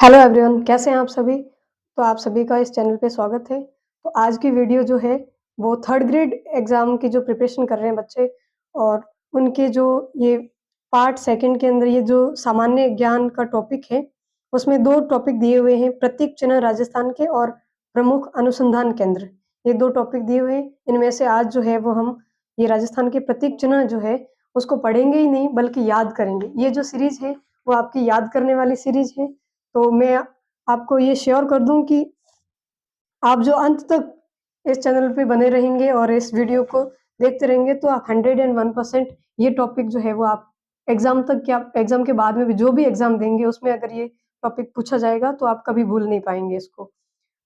Hello everyone, कैसे हैं आप सभी? तो आप सभी का इस चैनल पे स्वागत है। तो आज की वीडियो जो है वो थर्ड ग्रेड एग्ज़ाम की जो प्रिपरेशन कर रहे हैं बच्चे और उनके जो ये पार्ट सेकंड के अंदर ये जो सामान्य ज्ञान का टॉपिक है, उसमें 2 टॉपिक दिए हुए हैं, प्रतीक चिन्ह राजस्थान के और प्रमुख अनुसंधान केंद्र। ये 2 टॉपिक दिए हुए हैं, इनमें से आज जो है वो हम ये राजस्थान के प्रतीक चिन्ह जो है उसको पढ़ेंगे ही नहीं बल्कि याद करेंगे। ये जो सीरीज़ है वो आपकी याद करने वाली सीरीज़ है। तो मैं आपको ये श्योर कर दूँ कि आप जो अंत तक इस चैनल पे बने रहेंगे और इस वीडियो को देखते रहेंगे तो आप 101% ये टॉपिक जो है वो आप एग्ज़ाम तक क्या एग्ज़ाम के बाद में भी जो भी एग्ज़ाम देंगे उसमें अगर ये टॉपिक पूछा जाएगा तो आप कभी भूल नहीं पाएँगे इसको।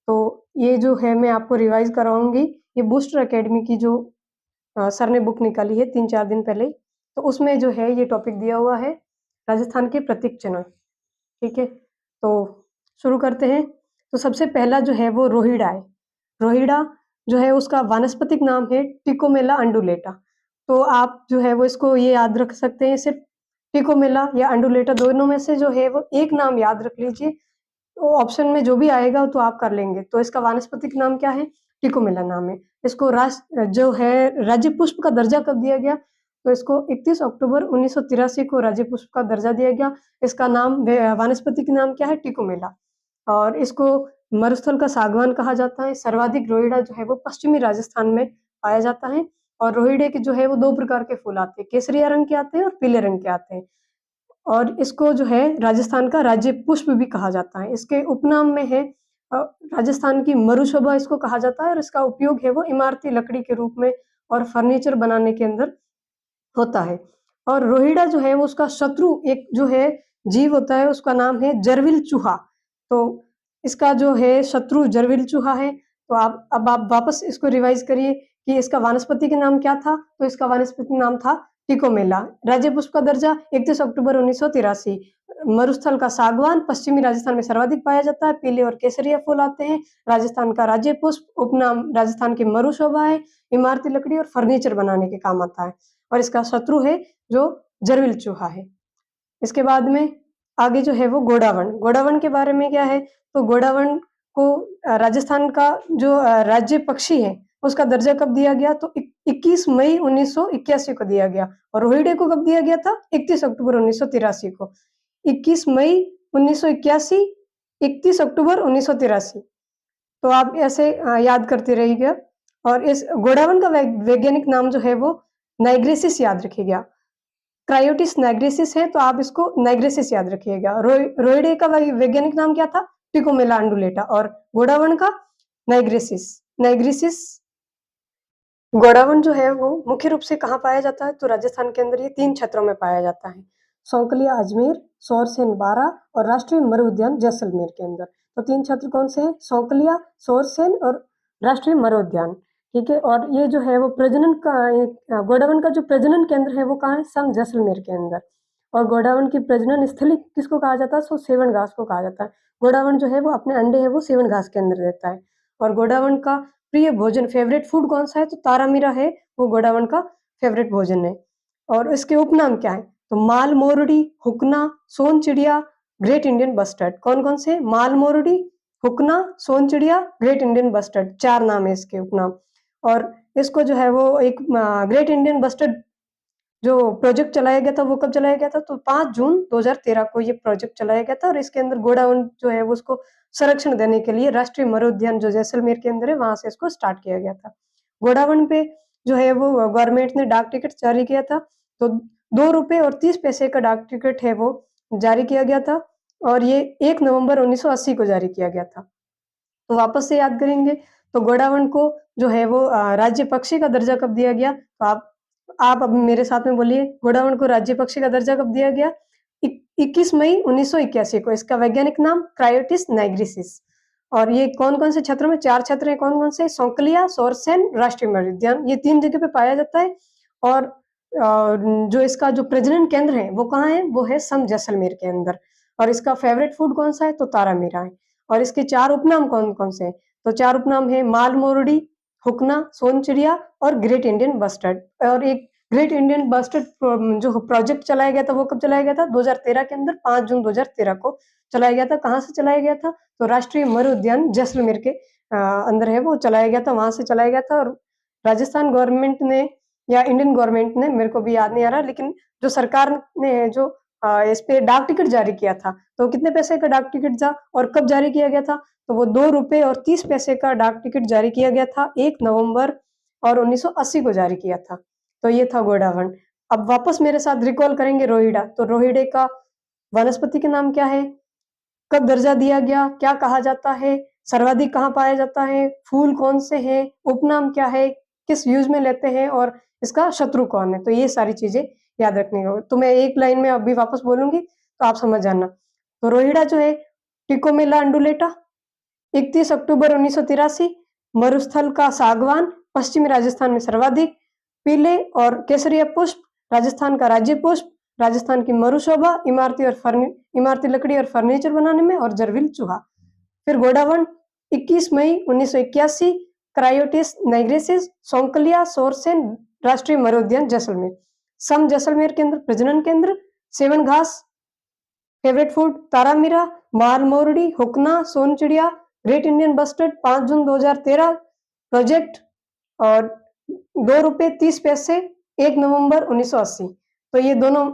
तो ये जो है मैं आपको रिवाइज़ कराऊँगी, ये बूस्टर अकेडमी की जो सर ने बुक निकाली है 3-4 दिन पहले ही, तो उसमें जो है ये टॉपिक दिया हुआ है, राजस्थान के प्रतीक चिन्ह। ठीक है? तो शुरू करते हैं। तो सबसे पहला जो है वो रोहिड़ा है। रोहिड़ा जो है उसका वानस्पतिक नाम है टिकोमेला अंडुलेटा। तो आप जो है वो इसको ये याद रख सकते हैं सिर्फ़ टिकोमेला या अंडुलेटा दोनों में से जो है वो एक नाम याद रख लीजिए। तो ऑप्शन में जो भी आएगा तो आप कर लेंगे। तो इसका वानस्पतिक नाम क्या है? टिकोमेला नाम है। इसको जो है राज्य पुष्प का दर्जा कब दिया गया? तो इसको 31 अक्टूबर 1983 को राज्य पुष्प का दर्जा दिया गया। इसका नाम वानस्पतिक नाम क्या है? टिकोमेला और इसको मरुस्थल का सागवान कहा जाता है। सर्वाधिक रोहिड़ा जो है वो पश्चिमी राजस्थान में पाया जाता है और रोहिड़े के जो है वो 2 प्रकार के फूल आते हैं, केसरिया रंग के आते हैं और पीले रंग के आते हैं। और इसको जो है राजस्थान का राज्य पुष्प भी कहा जाता है। इसके उपनाम में है अ, राजस्थान की मरुशोभा इसको कहा जाता है और इसका उपयोग है वो इमारती लकड़ी के रूप में और फर्नीचर बनाने के अंदर होता है। और रोहिड़ा जो है वो उसका शत्रु एक जो है जीव होता है उसका नाम है जरविल चूहा। तो इसका जो है शत्रु जरविल चूहा है। तो आप वापस इसको रिवाइज़ करिए कि इसका वानस्पतिक नाम क्या था? तो इसका वानस्पतिक नाम था टिकोमेला। राज्य पुष्प का दर्जा 31 अक्टूबर 1983। मरुस्थल का सागवान पश्चिमी राजस्थान में सर्वाधिक पाया जाता है, पीले और केसरिया फूल आते हैं। राजस्थान का राज्य पुष्प उपनाम राजस्थान की मरुशोभा है, इमारती लकड़ी और फर्नीचर बनाने के काम आता है और इसका शत्रु है जो जरविल चूहा है। इसके बाद में आगे जो है वो गोडावण। गोडावण के बारे में क्या है? तो गोडावण को राजस्थान का जो राज्य पक्षी है, उसका दर्जा कब दिया गया? तो 21 मई 1981 को दिया गया और रोहिड़े को कब दिया गया था? 31 अक्टूबर 1983 को। 21 मई 1981, 31 अक्टूबर 1983। तो आप ऐसे याद करते रहिएगा और इस गोडावण का वैज्ञानिक नाम जो है वो नाइग्रेसिस याद रखिएगा। क्रायोटिस नाइग्रेसिस है तो आप इसको नाइग्रेसिस याद रखिएगा। रोइडे का वैज्ञानिक नाम क्या था? टिकोमेला अंडुलेटा और गोडावण का नाइग्रेसिस। नाइग्रेसिस गोडावण जो है वो मुख्य रूप से कहाँ पाया जाता है? तो राजस्थान के अंदर ये 3 क्षेत्रों में पाया जाता है। सौकलिया अजमेर, सोरसेन बारा और राष्ट्रीय मरु उद्यान जैसलमेर के अंदर। तो 3 क्षेत्र कौन से हैं? सौकलिया, सोरसेन और राष्ट्रीय मरु उद्यान। ठीक है? और ये जो है वो प्रजनन का गोडावण का जो प्रजनन केंद्र है वो कहाँ है? सम जैसलमेर के अंदर। और गोडावण की प्रजनन स्थली किसको कहा जाता है? सो सेवन घास को कहा जाता है। गोडावण जो है वो अपने अंडे है वो सेवन घास के अंदर देता है और गोडावण का प्रिय भोजन फेवरेट फूड कौन सा है? तो तारामीरा है वो गोडावण का फेवरेट भोजन है। और इसके उपनाम क्या है? तो माल मोरडी, हुकना, सोन चिड़िया, ग्रेट इंडियन बस्टर्ड। कौन-कौन से? माल मोरडी, हुकना, सोन चिड़िया, ग्रेट इंडियन बस्टर्ड 4 नाम है इसके उपनाम। और इसको जो है वो एक ग्रेट इंडियन बस्टर्ड जो प्रोजेक्ट चलाया गया था वो कब चलाया गया था? तो 5 जून 2013 को ये प्रोजेक्ट चलाया गया था और इसके अंदर गोडावण जो है वो उसको संरक्षण देने के लिए राष्ट्रीय मरु उद्यान जो जैसलमेर के अंदर है वहाँ से इसको स्टार्ट किया गया था। गोडावण पे जो है वो गवर्नमेंट ने डाक टिकट जारी किया था। तो ₹2 और 30 पैसे का डाक टिकट है वो जारी किया गया था और ये 1 नवंबर 1980 को जारी किया गया था। तो वापस से याद करेंगे तो गोडावण को जो है वो राज्य पक्षी का दर्जा कब दिया गया? तो आप अब मेरे साथ में बोलिए गोडावण को राज्य पक्षी का दर्जा कब दिया गया? 21 मई 1981 को। इसका वैज्ञानिक नाम क्रायोटिस नाइग्रिसिस। और ये कौन-कौन से क्षेत्रों में? 4 क्षेत्र हैं कौन-कौन से? सौकलिया, सोरसेन, राष्ट्रीय मृग उद्यान ये 3 जगह पे पाया जाता है और जो इसका जो प्रजनन केंद्र है वो कहाँ है? वो है सम जैसलमेर के अंदर और इसका फेवरेट फूड कौन-सा है? तो तारामीरा है। और इसके 4 उपनाम कौन-कौन से हैं? तो 4 उपनाम है माल मोरडी, हुकना, सोन चिड़िया और ग्रेट इंडियन बस्टर्ड। और एक ग्रेट इंडियन बस्टर्ड जो प्रोजेक्ट चलाया गया था वो कब चलाया गया था? 2013 के अंदर 5 जून 2013 को चलाया गया था। कहाँ से चलाया गया था? तो राष्ट्रीय मरु उद्यान जैसलमेर के अंदर है वो चलाया गया था, वहां से चलाया गया था। और राजस्थान गवर्नमेंट ने या इंडियन गवर्नमेंट ने, मेरे को भी याद नहीं आ रहा, लेकिन जो सरकार ने जो इस पे डाक टिकट जारी किया था, तो कितने पैसे का डाक टिकट था और कब जारी किया गया था? तो वो 2 रुपए और 30 पैसे का डाक टिकट जारी किया गया था 1 नवंबर और 1980 को जारी किया था। तो ये था गोडावण। अब वापस मेरे साथ रिकॉल करेंगे रोहिड़ा। तो रोहिड़े का वनस्पति के नाम क्या है? कब दर्जा दिया गया? क्या कहा जाता है? सर्वाधिक कहाँ पाया जाता है? फूल कौन से हैं? उपनाम क्या है? किस यूज में लेते हैं? और इसका शत्रु कौन है? तो ये सारी चीजें याद रखनी होगी। तो मैं एक लाइन में अभी वापस बोलूंगी तो आप समझ जाना। तो रोहिड़ा जो है, टिकोमेला अंडुलेटा, 31 अक्टूबर 1983, मरुस्थल का सागवान, पश्चिमी राजस्थान में सर्वाधिक, पीले और केसरिया पुष्प, राजस्थान का राज्य पुष्प, राजस्थान की मरुशोभा, इमारती लकड़ी और फर्नीचर बनाने में, और जरविल चूहा। फिर गोडावण 21 मई 1981, क्रायोटिस नाइग्रेसिस, सोंकलिया सोरसेन राष्ट्रीय मरु उद्यान जैसलमेर। सम जैसलमेर केंद्र प्रजनन केंद्र, सेवन घास फेवरेट फूड, तारामीरा, माल मोरडी, हुकना, सोन चिड़िया, ग्रेट इंडियन बस्टर्ड, 5 जून 2013 प्रोजेक्ट, और 2 रुपए 30 पैसे 1 नवंबर 1980। तो ये दोनों,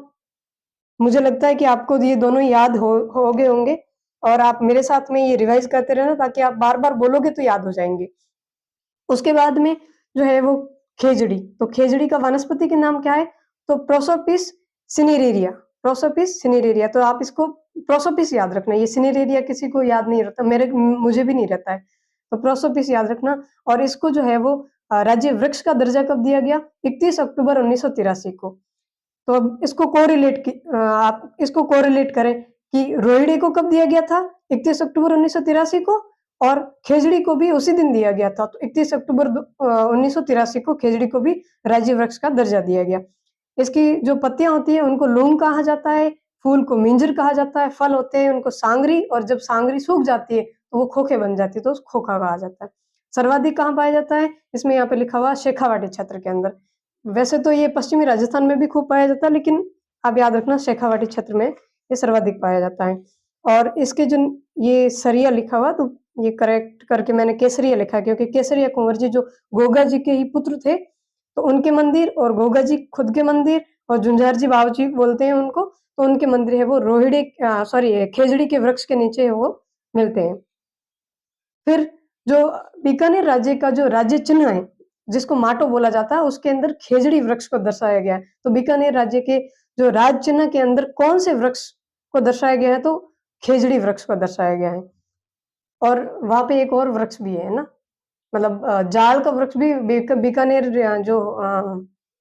मुझे लगता है कि आपको ये दोनों याद हो गए होंगे, और आप मेरे साथ में ये रिवाइज करते रहना ताकि आप बार बार बोलोगे तो याद हो जाएंगे। उसके बाद में जो है वो खेजड़ी। तो खेजड़ी का वनस्पति के नाम क्या है? तो प्रोसोपिस सिनेरेरिया, प्रोसोपिस सिनेरेरिया। तो आप इसको प्रोसोपिस याद रखना, ये सिनेरेरिया किसी को याद नहीं रहता, मुझे भी नहीं रहता है। तो प्रोसोपिस याद रखना। और इसको जो है वो राज्य वृक्ष का दर्जा कब दिया गया? 31 अक्टूबर 1983 को। तो अब इसको आप इसको कोरिलेट करें कि रोहिड़ी को कब दिया गया था? 31 अक्टूबर 1983 को, और खेजड़ी को भी उसी दिन दिया गया था। तो 31 अक्टूबर 1983 को खेजड़ी को भी राज्य वृक्ष का दर्जा दिया गया। इसकी जो पत्तियां होती है उनको लूम कहा जाता है, फूल को मिंजर कहा जाता है, फल होते हैं उनको सांगरी, और जब सांगरी सूख जाती है तो वो खोखे बन जाती है, तो उस खोखा कहा जाता है। सर्वाधिक कहाँ पाया जाता है? इसमें यहाँ पे लिखा हुआ शेखावाटी क्षेत्र के अंदर। वैसे तो ये पश्चिमी राजस्थान में भी खूब पाया जाता है, लेकिन आप याद रखना शेखावाटी क्षेत्र में ये सर्वाधिक पाया जाता है। और इसके जो ये सरिया लिखा हुआ, तो ये करेक्ट करके मैंने केसरिया लिखा, क्योंकि केसरिया कुंवर जी जो गोगा जी के ही पुत्र थे, तो उनके मंदिर, और गोगा जी खुद के मंदिर, और झुंझार जी बाबू जी बोलते हैं उनको, तो उनके मंदिर है वो रोहिड़ी खेजड़ी के वृक्ष के नीचे वो मिलते हैं। फिर जो बीकानेर राज्य का जो राज्य चिन्ह है, जिसको माटो बोला जाता है, उसके अंदर खेजड़ी वृक्ष को दर्शाया गया है। तो बीकानेर राज्य के जो राज्य चिन्ह के अंदर कौन से वृक्ष को दर्शाया गया है? तो खेजड़ी वृक्ष को दर्शाया गया है। और वहां पे एक और वृक्ष भी है ना, मतलब जाल का वृक्ष भी बीकानेर जो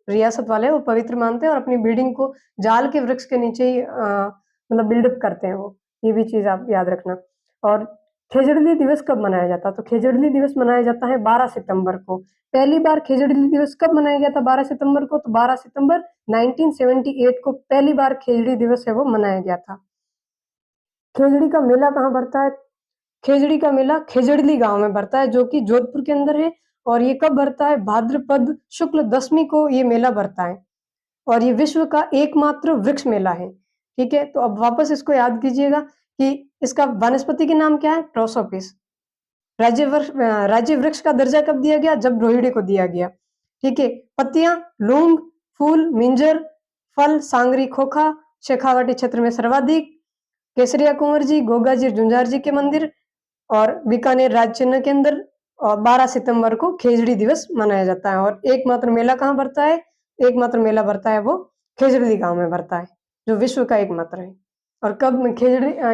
रियासत वाले हैं वो पवित्र मानते हैं, और अपनी बिल्डिंग को जाल के वृक्ष के नीचे ही मतलब बिल्डअप करते हैं वो। ये भी चीज आप याद रखना। और खेजड़ली दिवस कब मनाया जाता है? तो खेजड़ली दिवस मनाया जाता है 12 सितंबर को। पहली बार खेजड़ली दिवस कब मनाया गया था 12 सितंबर को? तो 12 सितंबर 1978 को पहली बार खेजड़ी दिवस है वो मनाया गया था। खेजड़ी का मेला कहाँ भरता है? खेजड़ी का मेला खेजड़ली गांव में भरता है, जो कि जोधपुर के अंदर है। और ये कब भरता है? भाद्रपद शुक्ल दशमी को ये मेला भरता है, और ये विश्व का एकमात्र वृक्ष मेला है। ठीक है, तो अब वापस इसको याद कीजिएगा कि इसका वनस्पति के नाम क्या है? प्रोसोपिस। राज्य वृक्ष का दर्जा कब दिया गया? जब रोहिड़ी को दिया गया। ठीक है, पत्तियां लूंग, फूल मिंजर, फल सांगरी खोखा, शेखावाटी क्षेत्र में सर्वाधिक, केसरिया कुंवर जी, गोगा जी, झुंझार जी के मंदिर, और बीकानेर राज्य चिन्ह के अंदर। और 12 सितंबर को खेजड़ी दिवस मनाया जाता है। और एकमात्र मेला कहाँ भरता है? एकमात्र मेला भरता है वो खेजड़ी गांव में भरता है, जो विश्व का एकमात्र है। और कब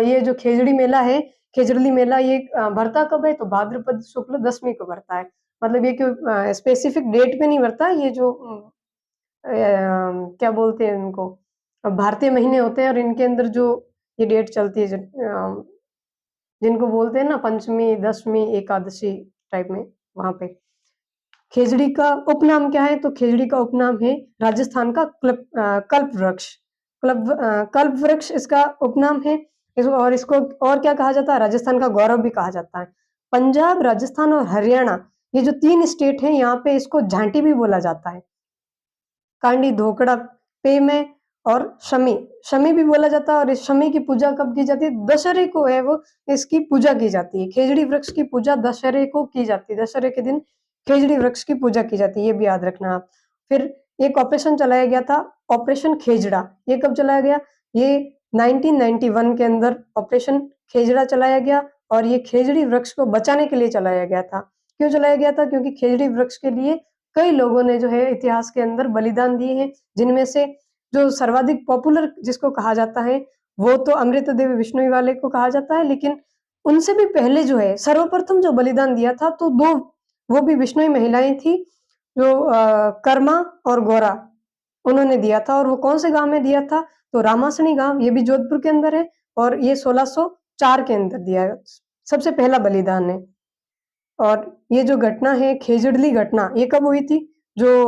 ये जो खेजड़ी मेला है, खेजड़ी मेला ये भरता कब है? तो भाद्रपद शुक्ल दशमी को भरता है। मतलब ये क्यों स्पेसिफिक डेट पे नहीं भरता, ये जो क्या बोलते हैं उनको, भारतीय महीने होते हैं, और इनके अंदर जो ये डेट चलती है, जिनको बोलते हैं ना पंचमी, दशमी, एकादशी टाइप में, वहां पे। खेजड़ी का उपनाम क्या है? तो खेजड़ी का उपनाम है राजस्थान का कल्प वृक्ष। कल्प वृक्ष इसका उपनाम है। और इसको और क्या कहा जाता है? राजस्थान का गौरव भी कहा जाता है। पंजाब, राजस्थान और हरियाणा, ये जो 3 स्टेट हैं, यहाँ पे इसको झांटी भी बोला जाता है। कांडी, धोकड़ा, पेमय और शमी। शमी भी बोला जाता है और इस शमी की पूजा कब की जाती है? दशहरे को है वो इसकी पूजा की जाती है। खेजड़ी वृक्ष की पूजा दशहरे को की जाती है। दशहरे के दिन खेजड़ी वृक्ष की पूजा की जाती है, ये भी याद रखना आप। फिर एक ऑपरेशन चलाया गया था, ऑपरेशन खेजड़ा। ये कब चलाया गया? ये 1991 के अंदर ऑपरेशन खेजड़ा चलाया गया और ये खेजड़ी वृक्ष को बचाने के लिए चलाया गया था। क्यों चलाया गया था? क्योंकि खेजड़ी वृक्ष के लिए कई लोगों ने जो है इतिहास के अंदर बलिदान दिए हैं, जिनमें से जो सर्वाधिक पॉपुलर जिसको कहा जाता है वो तो अमृता देवी बिश्नोई वाले को कहा जाता है, लेकिन उनसे भी पहले जो है सर्वप्रथम जो बलिदान दिया था तो दो वो भी बिश्नोई महिलाएं थी, जो कर्मा और गोरा, उन्होंने दिया था। और वो कौन से गांव में दिया था? तो रामासणी गांव, ये भी जोधपुर के अंदर है और ये 1604 के अंदर दिया है, सबसे पहला बलिदान है। और ये जो घटना है खेजड़ली घटना, ये कब हुई थी? जो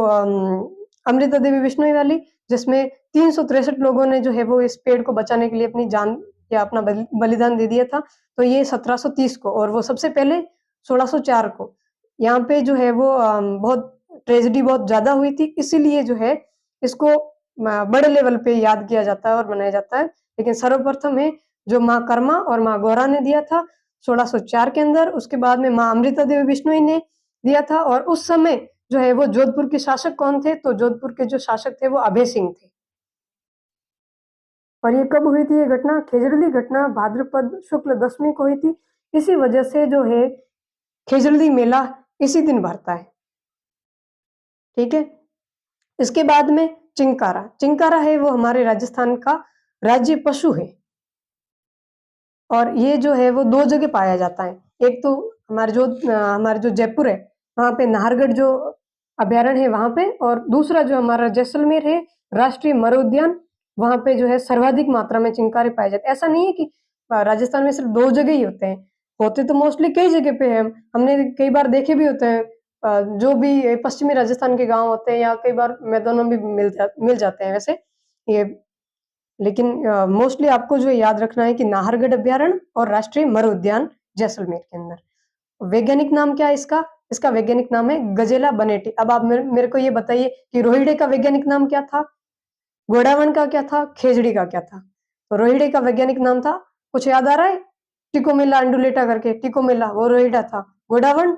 अमृता देवी बिश्नोई वाली, जिसमें 363 लोगों ने जो है वो इस पेड़ को बचाने के लिए अपनी जान या अपना बलिदान दे दिया था। तो ये 1730 को, और वो सबसे पहले 1604 को। यहाँ पे जो है वो बहुत ट्रेजेडी बहुत ज्यादा हुई थी, इसीलिए जो है इसको बड़े लेवल पे याद किया जाता है और मनाया जाता है। लेकिन सर्वप्रथम है जो माँ कर्मा और माँ गौरा ने दिया था 1604 के अंदर। उसके बाद में माँ अमृता देवी बिश्नोई ने दिया था। और उस समय जो है वो जोधपुर के शासक कौन थे? तो जोधपुर के जो शासक थे वो अभय सिंह थे। और ये कब हुई थी ये घटना? खेजड़ली घटना भाद्रपद शुक्ल दशमी को हुई थी। इसी वजह से जो है खेजड़ली मेला इसी दिन भरता है, ठीक है। इसके बाद में चिंकारा। चिंकारा है वो हमारे राजस्थान का राज्य पशु है और ये जो है वो दो जगह पाया जाता है। एक तो हमारे जो जयपुर है वहां पे नाहरगढ़ जो अभ्यारण्य है वहां पे, और दूसरा जो हमारा जैसलमेर है राष्ट्रीय मरू उद्यान, वहां पे जो है सर्वाधिक मात्रा में चिंकारे पाए जाते हैं। ऐसा नहीं है कि राजस्थान में सिर्फ दो जगह ही होते हैं, होते तो मोस्टली कई जगह पे है। हमने कई बार देखे भी होते हैं, जो भी पश्चिमी राजस्थान के गांव होते हैं या कई बार मैदानों में भी मिल जाते हैं वैसे ये। लेकिन मोस्टली आपको जो याद रखना है कि नाहरगढ़ अभ्यारण्य और राष्ट्रीय मरू उद्यान जैसलमेर के अंदर। वैज्ञानिक नाम क्या है इसका? इसका वैज्ञानिक नाम है गजेला बनेटी। अब आप मेरे को ये बताइए कि रोहिड़े का वैज्ञानिक नाम क्या था, घोड़ावण का क्या था, खेजड़ी का क्या था? तो रोहिड़े का वैज्ञानिक नाम था, कुछ याद आ रहा है? टिकोमेला अंडुलेटा करके, टिकोमेला वो रोहिड़ा था। घोड़ावण,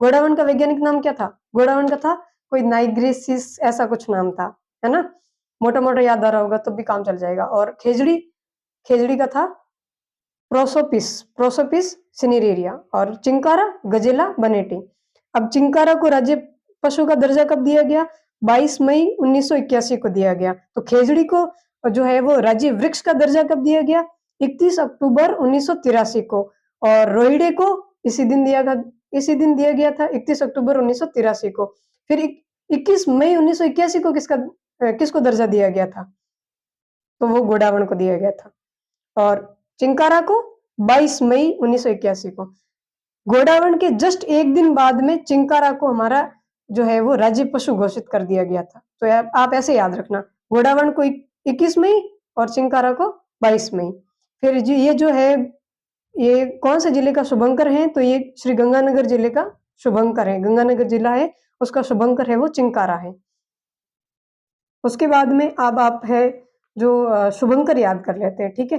घोड़ावण का वैज्ञानिक नाम क्या था? घोड़ावण का था कोई नाइग्रेसिस ऐसा कुछ नाम था, है ना। मोटा मोटा याद आ रहा होगा तो भी काम चल जाएगा। और खेजड़ी, खेजड़ी का था प्रोसोपिस, प्रोसोपिस सिनेरेरिया। और चिंकारा गजेला बनेटी। अब चिंकारा को राज्य पशु का दर्जा कब दिया गया? 22 मई 1981 को दिया गया। तो खेजड़ी को जो है वो राज्य वृक्ष का दर्जा कब दिया गया? 31 अक्टूबर 1983 को। और रोहिड़े को इसी दिन दिया गया था 31 अक्टूबर 1983 को। फिर 21 मई 1981 को किसको दर्जा दिया गया था? तो वो घोड़ावण को दिया गया था। और चिंकारा को 22 मई 1981 को। घोड़ावण के जस्ट एक दिन बाद में चिंकारा को हमारा जो है वो राज्य पशु घोषित कर दिया गया था। तो आप ऐसे याद रखना, घोड़ावण को 21 मई और चिंकारा को 22 मई। फिर ये जो है ये कौन से जिले का शुभंकर है? तो ये श्री गंगानगर जिले का शुभंकर है। गंगानगर जिला है उसका शुभंकर है वो चिंकारा है। उसके बाद में अब आप है जो शुभंकर याद कर लेते हैं, ठीक है।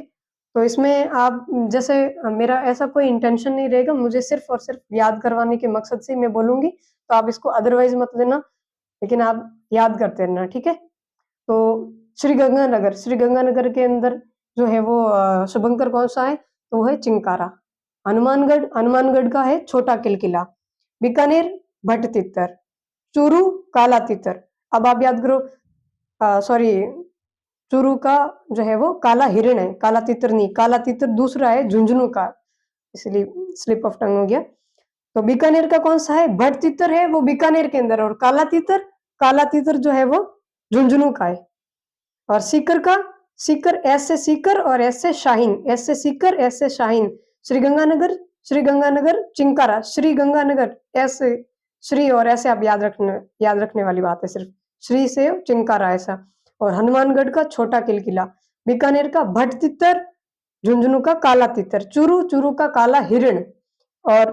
तो इसमें आप जैसे मेरा ऐसा कोई इंटेंशन नहीं रहेगा, मुझे सिर्फ और सिर्फ याद करवाने के मकसद से मैं बोलूंगी, तो आप इसको अदरवाइज मत लेना, लेकिन आप याद करते रहना, ठीक है। तो श्री गंगानगर के अंदर जो है वो शुभंकर कौन सा है? तो वो है चिंकारा। हनुमानगढ़ का है छोटा किलकिला। बीकानेर भट्ट तितर। चूरू काला तितर। अब आप याद करो, सॉरी, चूरू का जो है वो काला हिरण है, काला तितर नहीं। काला तितर दूसरा है झुंझुनू का, इसलिए स्लिप ऑफ टंग हो गया। तो बीकानेर का कौन सा है? भट्ट तितर है वो बीकानेर के अंदर। और काला तितर जो है वो झुंझुनू का है। और सीकर एस से सीकर और एस से शाहीन, एस से सीकर एस से शाहीन। श्री गंगानगर चिंकारा। श्री गंगानगर एस श्री और ऐसे आप याद रखने वाली बात है, सिर्फ श्री से चिंकारा ऐसा। और हनुमानगढ़ का छोटा किलकिला। बीकानेर का भट्ट तितर। झुंझुनू का काला तितर। चूरू का काला हिरण। और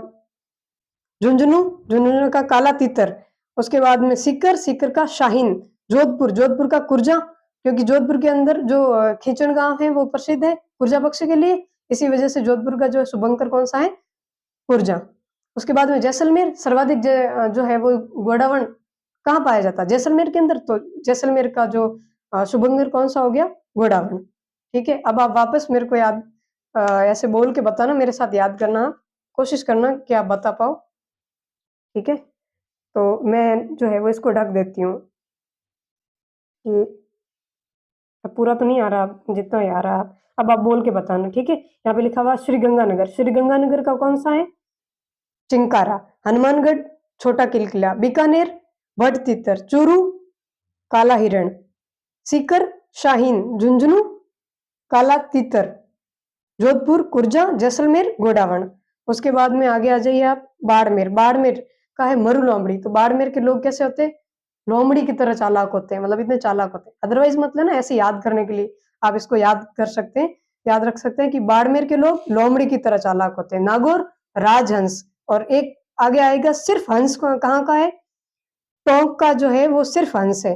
झुंझुनू का काला तितर। उसके बाद में सीकर का शाहीन। जोधपुर, जोधपुर का कुर्जा, क्योंकि जोधपुर के अंदर जो खींचन गांव है वो प्रसिद्ध है कुर्जा पक्षी के लिए, इसी वजह से जोधपुर का जो शुभंकर कौन सा है, कुर्जा। उसके बाद में जैसलमेर, सर्वाधिक जो है वो गोडावण कहाँ पाया जाता है, जैसलमेर के अंदर, तो जैसलमेर का जो शुभंकर कौन सा हो गया, गोडावण। ठीक है, अब आप वापस मेरे को याद ऐसे बोल के बताना, मेरे साथ याद करना, कोशिश करना कि आप बता पाओ। ठीक है, तो मैं जो है वो इसको ढक देती हूँ कि पूरा तो नहीं आ रहा, जितना ही आ रहा, अब आप बोल के बताना। ठीक है, यहाँ पे लिखा हुआ श्रीगंगानगर, श्रीगंगानगर का कौन सा है, चिंकारा। हनुमानगढ़, छोटा किलकिला। बीकानेर, भट तितर। चूरू, काला हिरण। सीकर, शाहीन। झुंझुनू, काला तितर। जोधपुर, कुर्जा। जैसलमेर, गोडावण। उसके बाद में आगे आ जाइए आप, बाड़मेर। बाड़मेर का है मरु लोमड़ी। तो बाड़मेर के लोग कैसे होते हैं, लोमड़ी की तरह चालाक होते हैं, मतलब इतने चालाक होते हैं। अदरवाइज मतलब ना ऐसे याद करने के लिए आप इसको याद कर सकते हैं, याद रख सकते हैं कि बाड़मेर के लोग लोमड़ी की तरह चालाक होते हैं। नागौर, राजहंस। और एक आगे आएगा सिर्फ हंस, कहाँ का है, टोंक का जो है वो सिर्फ हंस है,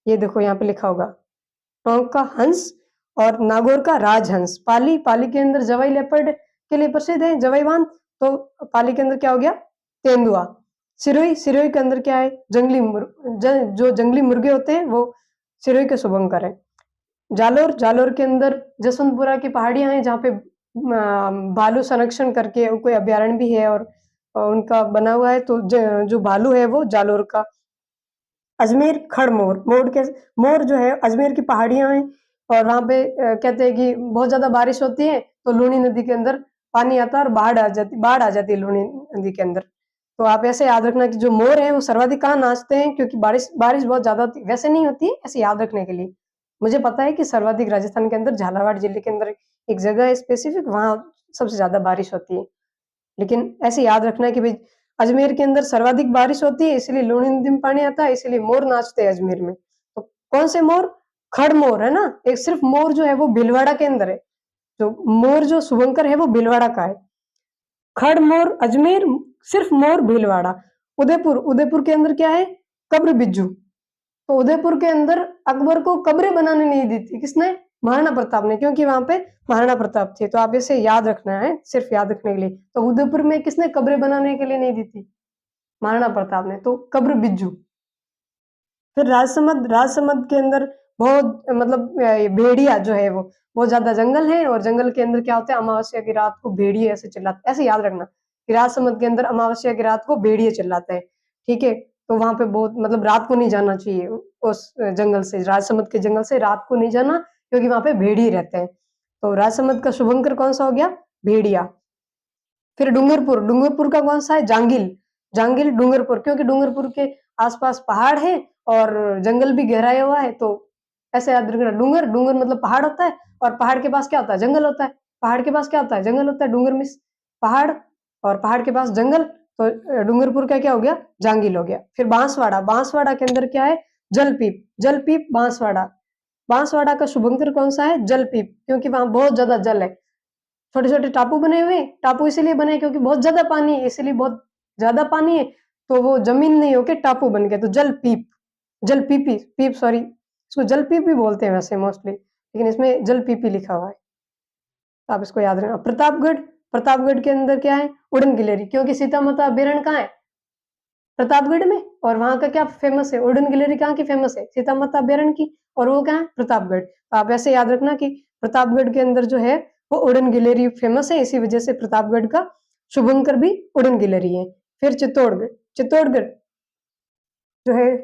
ये देखो यहाँ पे लिखा होगा, टोंक का हंस और नागौर का राजहंस। पाली, पाली के अंदर जवाई लेपर्ड के लिए प्रसिद्ध है, जवाई बांध। तो पाली के अंदर क्या हो गया, तेंदुआ। सिरोही, सिरोही के अंदर क्या है, जो जंगली मुर्गे होते हैं वो सिरोही के शुभंकर है। जालोर, जालोर के अंदर जसवंतपुरा की पहाड़ियां हैं, जहाँ पे भालू संरक्षण करके कोई अभ्यारण्य भी है और उनका बना हुआ है, तो जो भालू है वो जालोर का। अजमेर, खड़मोर, मोर जो है अजमेर की पहाड़ियां हैं, और वहां पे कहते हैं कि बहुत ज्यादा बारिश होती है तो लूनी नदी के अंदर पानी आता है और बाढ़ आ जाती है लूनी नदी के अंदर। तो आप ऐसे याद रखना कि जो मोर है वो सर्वाधिक कहाँ नाचते हैं, क्योंकि बारिश बारिश बहुत ज्यादा होती है, वैसे नहीं होती है, ऐसे याद रखने के लिए। मुझे पता है कि सर्वाधिक राजस्थान के अंदर झालावाड़ जिले के अंदर एक जगह है स्पेसिफिक, वहां सबसे ज्यादा बारिश होती है, लेकिन ऐसे याद रखना है कि भाई अजमेर के अंदर सर्वाधिक बारिश होती है, इसलिए लूनी नदी में पानी आता है, इसलिए मोर नाचते हैं अजमेर में। तो कौन से मोर, खड़मोर है ना, एक सिर्फ मोर जो है वो भीलवाड़ा के अंदर है, जो मोर जो शुभंकर है वो भीलवाड़ा का है। खड़मोर अजमेर, सिर्फ मोर भीलवाड़ा। उदयपुर, उदयपुर के अंदर क्या है, कब्र बिज्जू। तो उदयपुर के अंदर अकबर को कब्रें बनाने नहीं दी थी, किसने, महाराणा प्रताप ने, क्योंकि वहां पे महाराणा प्रताप थे। तो आप इसे याद रखना है, सिर्फ याद रखने के लिए। तो उदयपुर में किसने कब्रें बनाने के लिए नहीं दी थी, महाराणा प्रताप ने, तो कब्र बिज्जू। फिर राजसमंद, राजसमंद के अंदर बहुत मतलब भेड़िया जो है वो बहुत ज्यादा जंगल है, और जंगल के अंदर क्या होता है, अमावस्या की रात को भेड़िए ऐसे चिल्लाते, ऐसे याद रखना कि राजसमंद के अंदर अमावस्या की रात को भेड़िए चिल्लाते हैं। ठीक है, तो वहां पे बहुत मतलब रात को नहीं जाना चाहिए उस जंगल से, राजसमंद के जंगल से रात को नहीं जाना, क्योंकि वहां पे भेड़िए रहते हैं। तो राजसमंद का शुभंकर कौन सा हो गया, भेड़िया। फिर डूंगरपुर, डूंगरपुर का कौन सा है, जांगिल। जांगिल डूंगरपुर, क्योंकि डूंगरपुर के आसपास पहाड़ है और जंगल भी गहराया हुआ है, तो ऐसे याद रखना, डूंगर, डूंगर मतलब पहाड़ होता है, और पहाड़ के पास क्या होता है, जंगल होता है। पहाड़ के पास क्या होता है, जंगल होता है। डूंगर मीन्स पहाड़, और पहाड़ के पास जंगल, तो डूंगरपुर का क्या हो गया, जांगिल हो गया। फिर बांसवाड़ा, बांसवाड़ा के अंदर क्या है, जलपीप, जलपीप बांसवाड़ा। बांसवाड़ा का शुभंकर कौन सा है, जलपीप, क्योंकि वहां बहुत ज्यादा जल है, छोटे छोटे टापू बने हुए, टापू इसीलिए बने क्योंकि बहुत ज्यादा पानी है, इसीलिए बहुत ज्यादा पानी है, तो वो जमीन नहीं होके टापू बन गए, तो जल पीप, जल पीपी, पीप सॉरी, इसको जल पीप भी बोलते हैं वैसे मोस्टली, लेकिन इसमें जल पीपी लिखा हुआ है, तो आप इसको याद रखना। प्रतापगढ़, प्रतापगढ़ के अंदर क्या है, उड़न गिलेरी, क्योंकि सीता माता अभ्यारण कहाँ है, प्रतापगढ़ में, और वहां का क्या फेमस है, उड़न गिलेरी कहाँ की फेमस है, सीता माता अभ्यारण की, और वो क्या है, प्रतापगढ़। तो आप ऐसे याद रखना कि प्रतापगढ़ के अंदर जो है वो उड़न गिलेरी फेमस है, इसी वजह से प्रतापगढ़ का शुभंकर भी उड़न गिलेरी है। फिर चित्तौड़गढ़, चित्तौड़गढ़ जो है,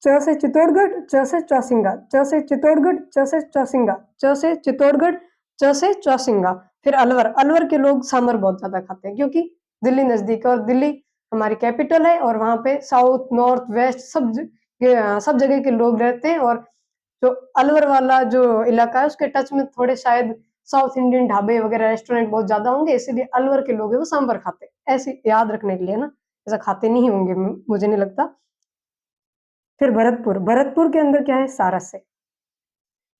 च से चित्तौड़गढ़, च से चौसिंगा, च से चित्तौड़गढ़, च से चौसिंगा, च से चित्तौड़गढ़, च से चौसिंगा। फिर अलवर, अलवर के लोग सांभर बहुत ज्यादा खाते हैं, क्योंकि दिल्ली नजदीक है, और दिल्ली हमारी कैपिटल है, और वहां पे साउथ नॉर्थ वेस्ट सब जगह के लोग रहते हैं, और जो अलवर वाला जो इलाका है उसके टच में थोड़े शायद साउथ इंडियन ढाबे वगैरह रेस्टोरेंट बहुत ज्यादा होंगे, इसीलिए अलवर के लोग है वो सांभर खाते हैं, ऐसे याद रखने के लिए ना, ऐसा खाते नहीं होंगे मुझे नहीं लगता। फिर भरतपुर, भरतपुर के अंदर क्या है, सारस है,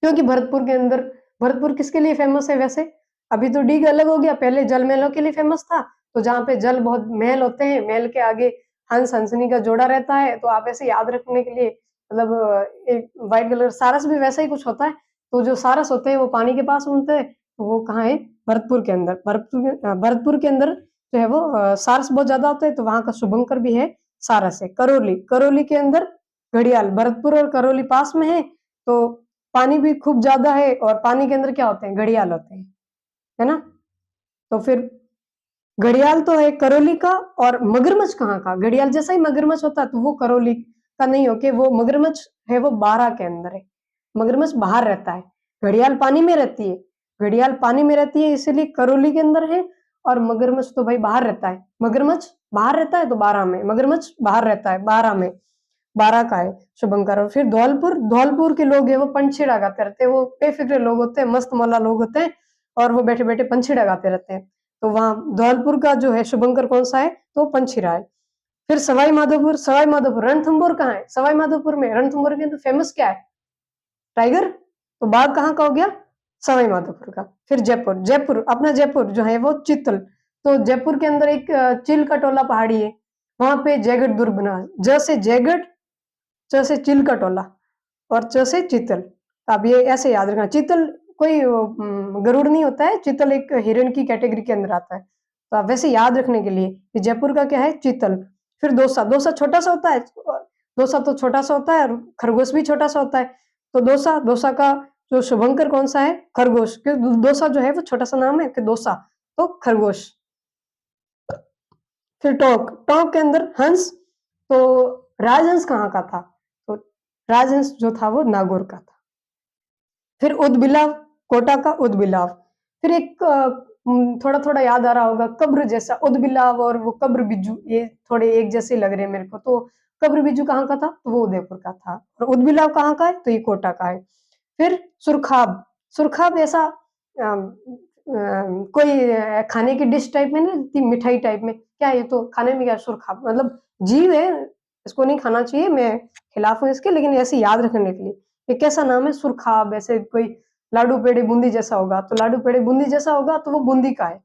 क्योंकि भरतपुर के अंदर, भरतपुर किसके लिए फेमस है वैसे, अभी तो डीग अलग हो गया, पहले जल महलों के लिए फेमस था, तो जहाँ पे जल बहुत महल होते हैं, महल के आगे हंस हंसनी का जोड़ा रहता है, तो आप ऐसे याद रखने के लिए मतलब एक व्हाइट कलर सारस भी वैसा ही कुछ होता है। तो जो सारस होते हैं वो पानी के पास घूमते हैं, तो वो कहाँ है? भरतपुर के अंदर। भरतपुर के अंदर जो है वो सारस बहुत ज्यादा होते हैं, तो वहां का शुभंकर भी है, सारस है। करौली, करौली के अंदर घड़ियाल। भरतपुर और करौली पास में है, तो पानी भी खूब ज्यादा है, और पानी के अंदर क्या होते हैं? घड़ियाल होते हैं, है ना। तो फिर घड़ियाल तो है करौली का, और मगरमच्छ कहाँ का? घड़ियाल जैसा ही मगरमच्छ होता है, तो वो करौली का नहीं होके वो मगरमच्छ है, वो बारा के अंदर है। मगरमच्छ बाहर रहता है, घड़ियाल पानी में रहती है। घड़ियाल पानी में रहती है इसलिए करौली के अंदर है, और मगरमच्छ तो भाई बाहर रहता है। मगरमच्छ बाहर रहता है तो बारह में, मगरमच्छ बाहर रहता है बारह में, बारह का है शुभंकर। और फिर धौलपुर, धौलपुर के लोग है वो पंछीड़ा गाते रहते हैं, वो बेफिक्रे लोग होते हैं, मस्त मौला लोग होते हैं, और वो बैठे बैठे पंछीड़ा गाते रहते हैं। तो वहां धौलपुर का जो है शुभंकर कौन सा है? तो पंछीरा है। फिर सवाई माधोपुर, सवाई माधोपुर रणथंभौर कहाँ है? सवाई माधोपुर में, रणथंभौर के अंदर फेमस क्या है? टाइगर। तो बाघ कहाँ का हो गया? सवाई माधोपुर का। फिर जयपुर, जयपुर अपना जयपुर जो है वो चित्तल। तो जयपुर के अंदर एक चिल का टोला पहाड़ी है, वहां पे जयगढ़ दुर्ग बना। ज से जयगढ़, च से चिल का टोला, और च से चित्तल। अब ये ऐसे याद रखना। चित्तल कोई गरुड़ नहीं होता है, चित्तल एक हिरण की कैटेगरी के अंदर आता है। तो आप वैसे याद रखने के लिए कि जयपुर का क्या है? चित्तल। फिर दौसा, दौसा छोटा सा होता है, दौसा तो छोटा सा होता है, और खरगोश भी छोटा सा होता है। तो दौसा, दौसा का जो शुभंकर कौन सा है? खरगोश। क्योंकि दौसा जो है वो छोटा सा नाम है, कि दौसा तो खरगोश। फिर टोंक, टोंक के अंदर हंस। तो राजहंस कहाँ का था? तो राजहंस जो था वो नागौर का था। फिर उदबिलाव, कोटा का उदबिलाव। फिर एक थोड़ा थोड़ा याद आ रहा होगा, कब्र जैसा उदबिलाव और वो कब्र बिज्जू, ये थोड़े एक जैसे लग रहे हैं मेरे को। तो कब्र बिज्जू कहाँ का था? तो वो उदयपुर का था। और उदबिलाव कहाँ का है? तो ये कोटा का है। फिर सुरखाब, सुरखाब ऐसा कोई खाने की डिश टाइप में ना, मिठाई टाइप में, क्या है ये? तो खाने में क्या? सुरखाब मतलब जीव है, इसको नहीं खाना चाहिए, मैं खिलाफ हूँ इसके, लेकिन ऐसे याद रखने के लिए। ये कैसा नाम है? सुरखाब। ऐसे कोई लाडू पेड़े बूंदी जैसा होगा, तो लाडू पेड़े बूंदी जैसा होगा तो वो बूंदी का है,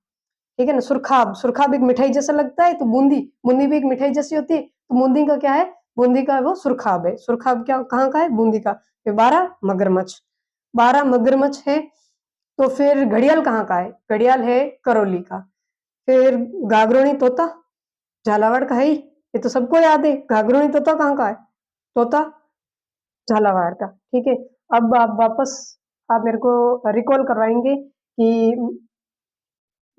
ठीक है ना। सुरखाब, सुरखाब एक मिठाई जैसा लगता है, तो बूंदी, बूंदी भी एक मिठाई जैसी होती है, तो बूंदी का क्या है? बूंदी का वो सुरखाब है। सुरखाब क्या कहाँ का है? बूंदी का। फिर 12 मगरमच्छ, 12 मगरमच्छ है। तो फिर घड़ियाल कहाँ का है? घड़ियाल है करौली का। फिर गागरोनी तोता, झालावाड़ का है ही, ये तो सबको याद है। गागरोनी तोता कहाँ का है? तोता झालावाड़ का, ठीक है। अब आप वापस, आप मेरे को रिकॉल करवाएंगे कि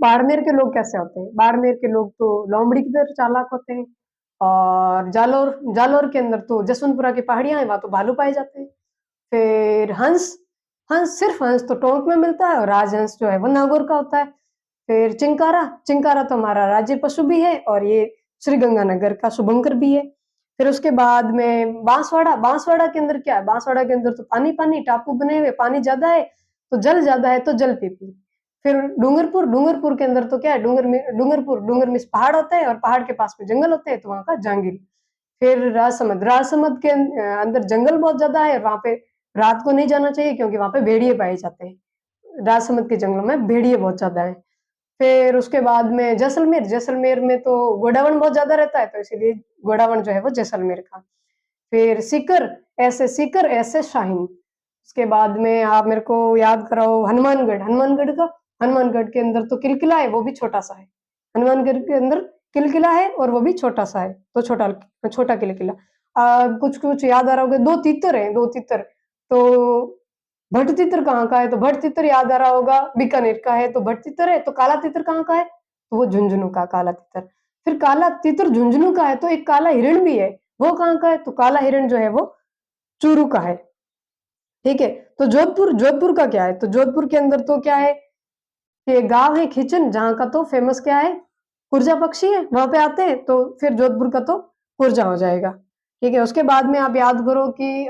बाड़मेर के लोग कैसे होते हैं। बाड़मेर के लोग तो लोमड़ी की तरह चालाक होते हैं, और जालोर, जालोर के अंदर तो जसवंतपुरा की पहाड़ियां हैं, वहां तो भालू पाए जाते हैं। फिर हंस, हंस सिर्फ हंस तो टोंक में मिलता है, और राजहंस जो है वो नागौर का होता है। फिर चिंकारा, चिंकारा तो हमारा राज्य पशु भी है, और ये श्रीगंगानगर का शुभंकर भी है। फिर उसके बाद में बांसवाड़ा, बांसवाड़ा के अंदर क्या है? बांसवाड़ा के अंदर तो पानी पानी, टापू बने हुए, पानी ज्यादा है तो जल ज्यादा है, तो जल पीपी। फिर डूंगरपुर, डूंगरपुर के अंदर तो क्या है? डूंगरपुर, डूंगर में पहाड़ होते हैं, और पहाड़ के पास में जंगल होते हैं, तो वहां का जांगिर। फिर राजसमंद, राजसमंद के अंदर जंगल बहुत ज्यादा है, और वहां पे रात को नहीं जाना चाहिए, क्योंकि वहां पे भेड़िए पाए जाते हैं। राजसमंद के जंगलों में भेड़िए बहुत ज्यादा है। फिर उसके बाद में जैसलमेर, जैसलमेर में तो गोडावण बहुत ज्यादा रहता है, तो इसीलिए गोडावण जो है वो जैसलमेर का। फिर सीकर, ऐसे सीकर, ऐसे शाहीन। उसके बाद में आप मेरे को याद कराओ हनुमानगढ़, हनुमानगढ़ का, हनुमानगढ़ के अंदर तो किलकिला है, वो भी छोटा सा है। हनुमानगढ़ के अंदर किलकिला है, और वो भी छोटा सा है, तो छोटा छोटा किलकिला। कुछ कुछ याद आ रहा होगा, दो तीतर है, दो तीतर। तो भट तीतर कहाँ का है? तो भट तीतर याद आ रहा होगा, बीकानेर का है, तो भट तीतर है। तो काला तीतर कहाँ का है? तो वो झुंझुनू का काला तीतर। फिर काला तीतर झुंझुनू का है, तो एक काला हिरण भी है, वो कहाँ का है? तो काला हिरण जो है वो चूरू का है, ठीक है। तो जोधपुर, जोधपुर का क्या है? तो जोधपुर के अंदर तो क्या है कि गांव है खिचन, जहां का तो फेमस क्या है? कुरजा पक्षी है, वहां पे आते हैं, तो फिर जोधपुर का तो कुरजा हो जाएगा, ठीक है। उसके बाद में आप याद करो कि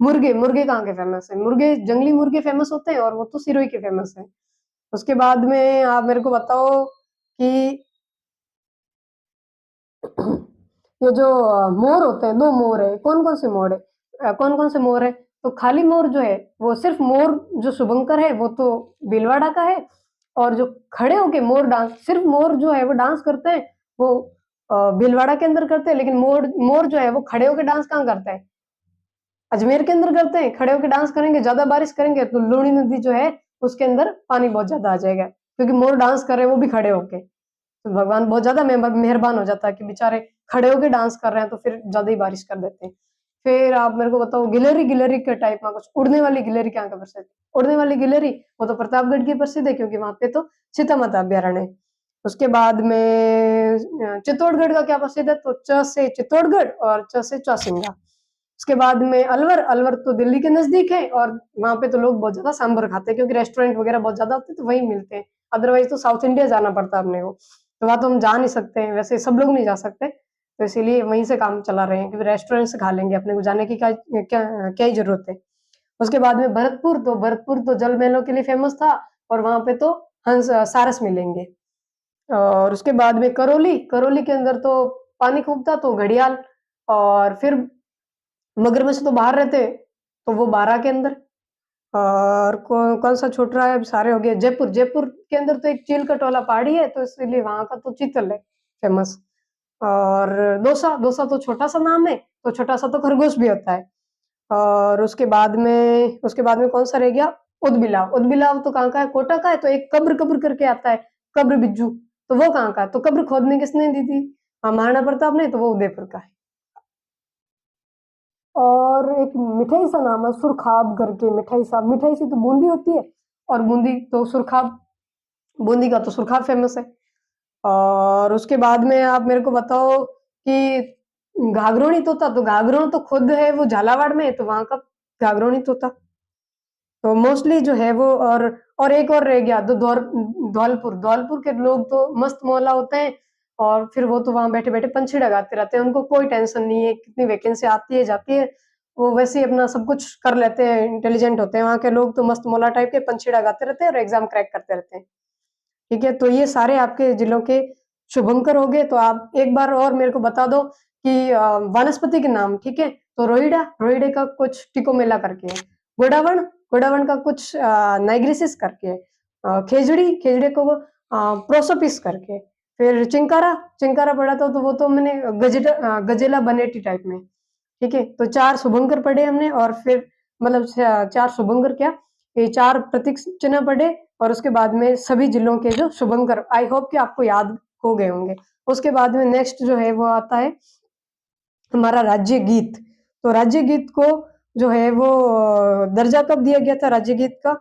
मुर्गे, मुर्गे कहाँ के फेमस है? मुर्गे, जंगली मुर्गे फेमस होते हैं, और वो तो सिरोही के फेमस है। उसके बाद में आप मेरे को बताओ कि ये जो मोर होते हैं, दो मोर है, कौन कौन से मोर है? कौन कौन से मोर है? तो खाली मोर जो है वो सिर्फ मोर, जो शुभंकर है वो तो भीलवाड़ा का है। और जो खड़े होके मोर डांस, सिर्फ मोर जो है वो डांस करते हैं, वो भीलवाड़ा के अंदर करते हैं। लेकिन मोर, मोर जो है वो खड़े होके डांस कहाँ करता है? अजमेर के अंदर करते हैं, खड़े होकर डांस करेंगे, ज्यादा बारिश करेंगे तो लूणी नदी जो है उसके अंदर पानी बहुत ज्यादा आ जाएगा, क्योंकि मोर डांस कर रहे हैं वो भी खड़े होके, तो भगवान बहुत ज्यादा मेहरबान हो जाता है कि बेचारे खड़े होके डांस कर रहे हैं तो फिर ज्यादा ही बारिश कर देते हैं। फिर आप मेरे को बताओ, गिलहरी, गिलहरी के टाइप में कुछ, उड़ने वाली गिलहरी कहाँ का प्रसिद्ध? उड़ने वाली गिलहरी वो तो प्रतापगढ़ की प्रसिद्ध है, क्योंकि वहां पे तो सीता माता अभ्यारण्य है। उसके बाद में चित्तौड़गढ़ का क्या प्रसिद्ध है? तो च से चित्तौड़गढ़ और च से चौसिंगा। उसके बाद में अलवर, अलवर तो दिल्ली के नजदीक है और वहां पे तो लोग बहुत ज्यादा सांभर खाते हैं, क्योंकि रेस्टोरेंट वगैरह बहुत ज्यादा होते हैं तो वहीं मिलते हैं। अदरवाइज तो साउथ इंडिया जाना पड़ता है अपने को, तो वहां तो हम जा नहीं सकते हैं, वैसे सब लोग नहीं जा सकते, तो इसीलिए वहीं से काम चला रहे हैं, क्योंकि रेस्टोरेंट से खा लेंगे, अपने को जाने की क्या क्या क्या ही जरूरत है। उसके बाद में भरतपुर, तो भरतपुर तो जल महलों के लिए फेमस था, और वहां पे तो हंस सारस मिलेंगे। और उसके बाद में करौली, करौली के अंदर तो पानी खूब था तो घड़ियाल, और फिर मगरमच्छ तो बाहर रहते तो वो बारह के अंदर। और कौन सा छूट रहा है? अब सारे हो गए। जयपुर, जयपुर के अंदर तो एक चील कटोला पहाड़ी है, तो इसलिए वहां का तो चीतल है फेमस। और डोसा, डोसा तो छोटा सा नाम है, तो छोटा सा तो खरगोश भी होता है। और उसके बाद में कौन सा रह गया? उदबिलाव, उदबिलाव तो कहाँ का है? कोटा का है। तो एक कब्र, कब्र करके आता है, कब्र बिज्जू, तो वो कहाँ का है? तो कब्र खोदने किसने दी थी? महाराणा प्रताप ने, तो वो उदयपुर का है। और एक मिठाई सा नाम है सुरखाब करके, मिठाई सा, मिठाई सी तो बूंदी होती है, और बूंदी तो सुरखाब, बूंदी का तो सुरखाब फेमस है। और उसके बाद में आप मेरे को बताओ कि घाघरोनी तोता, तो घाघरों तो खुद है वो झालावाड़ में है, तो वहां का घाघरोनी तोता। तो मोस्टली जो है वो, और एक और रह गया तो धौलपुर, धौलपुर के लोग तो मस्त मौला होते हैं, और फिर वो तो वहां बैठे बैठे पंछी लगाते रहते हैं, उनको कोई टेंशन नहीं है कितनी वैकेंसी आती है जाती है, वो वैसे ही अपना सब कुछ कर लेते हैं, इंटेलिजेंट होते हैं वहां के लोग, तो मस्त मौला टाइप के पंछी लगाते रहते हैं और एग्जाम क्रैक करते रहते हैं। ठीक है, तो ये सारे आपके जिलों के शुभंकर हो गए। तो आप एक बार और मेरे को बता दो कि वनस्पति के नाम। ठीक है, तो रोइडा, रोइडे का कुछ टिकोमेला करके है। गोडावण, गोडावण का कुछ नाइग्रिसिस करके है। खेजड़ी, खेजड़े को प्रोसोपिस करके। फिर चिंकारा, चिंकारा पढ़ा था तो वो तो मैंने गजेला बनेटी टाइप में। ठीक है, तो 4 शुभंकर पढ़े हमने, और फिर मतलब 4 शुभंकर क्या, ये 4 प्रतीक चिन्ह पढ़े, और उसके बाद में सभी जिलों के जो शुभंकर, आई होप कि आपको याद हो गए होंगे। उसके बाद में नेक्स्ट जो है वो आता है हमारा राज्य गीत। तो राज्य गीत को जो है वो दर्जा कब दिया गया था राज्य गीत का?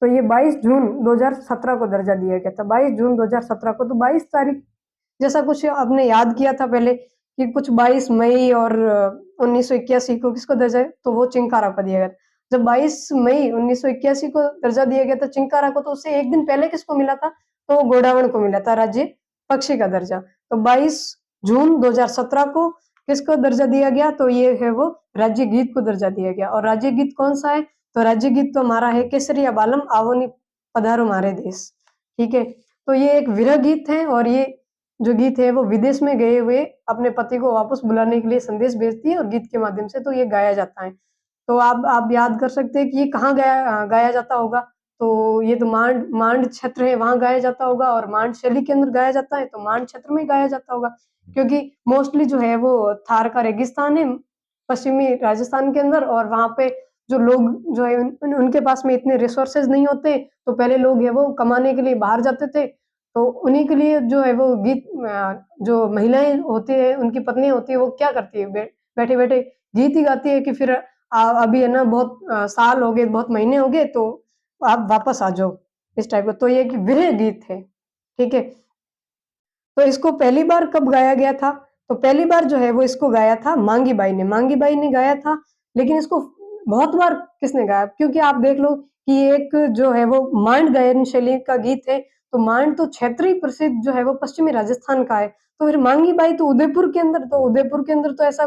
तो ये 22 जून 2017 को दर्जा दिया गया था, 22 जून 2017 को। तो 22 तारीख जैसा कुछ आपने याद किया था पहले कि कुछ 22 मई और 1981 को किसको दर्जा, तो वो चिंकारा को दिया गया था। जब 22 मई 1981 को दर्जा दिया गया था चिंकारा को, तो उससे एक दिन पहले किसको मिला था? तो वो गोडावण को मिला था राज्य पक्षी का दर्जा। तो 22 जून 2017 को किसको दर्जा दिया गया? तो ये है वो राज्य गीत को दर्जा दिया गया। और राज्य गीत कौन सा है? तो राज्य गीत तो हमारा है केसरिया बालम आवोनी पधारो मारे देश। ठीक है, तो ये एक विरह गीत है, और ये जो गीत है वो विदेश में गए हुए अपने पति को वापस बुलाने के लिए संदेश भेजती है, और गीत के माध्यम से तो ये गाया जाता है। तो आप याद कर सकते हैं कि ये कहाँ गाया जाता होगा? तो ये तो मांड क्षेत्र है, वहां गाया जाता होगा, और मांड शैली के अंदर गाया जाता है, तो मांड क्षेत्र में गाया जाता होगा, क्योंकि मोस्टली जो है वो थार का रेगिस्तान है पश्चिमी राजस्थान के अंदर, और वहां पे जो लोग जो है उनके पास में इतने रिसोर्सेज नहीं होते, तो पहले लोग है वो कमाने के लिए बाहर जाते थे, तो उन्हीं के लिए जो है वो गीत, जो महिलाएं होती है उनकी पत्नी होती है वो क्या करती है, बैठे बैठे गीत ही गाती है कि फिर अभी है ना बहुत साल हो गए, बहुत महीने हो गए, तो आप वापस आ जाओ, इस टाइप का। तो ये एक विरह गीत है। ठीक है, तो इसको पहली बार कब गाया गया था? तो पहली बार जो है वो इसको गाया था मांगी बाई ने, मांगी बाई ने गाया था। लेकिन इसको बहुत बार किसने गाया? क्योंकि आप देख लो कि एक जो है वो मांड गायन शैली का गीत है, तो मांड तो क्षेत्रीय प्रसिद्ध जो है वो पश्चिमी राजस्थान का है, तो फिर मांगी बाई तो उदयपुर के अंदर, तो उदयपुर के अंदर तो ऐसा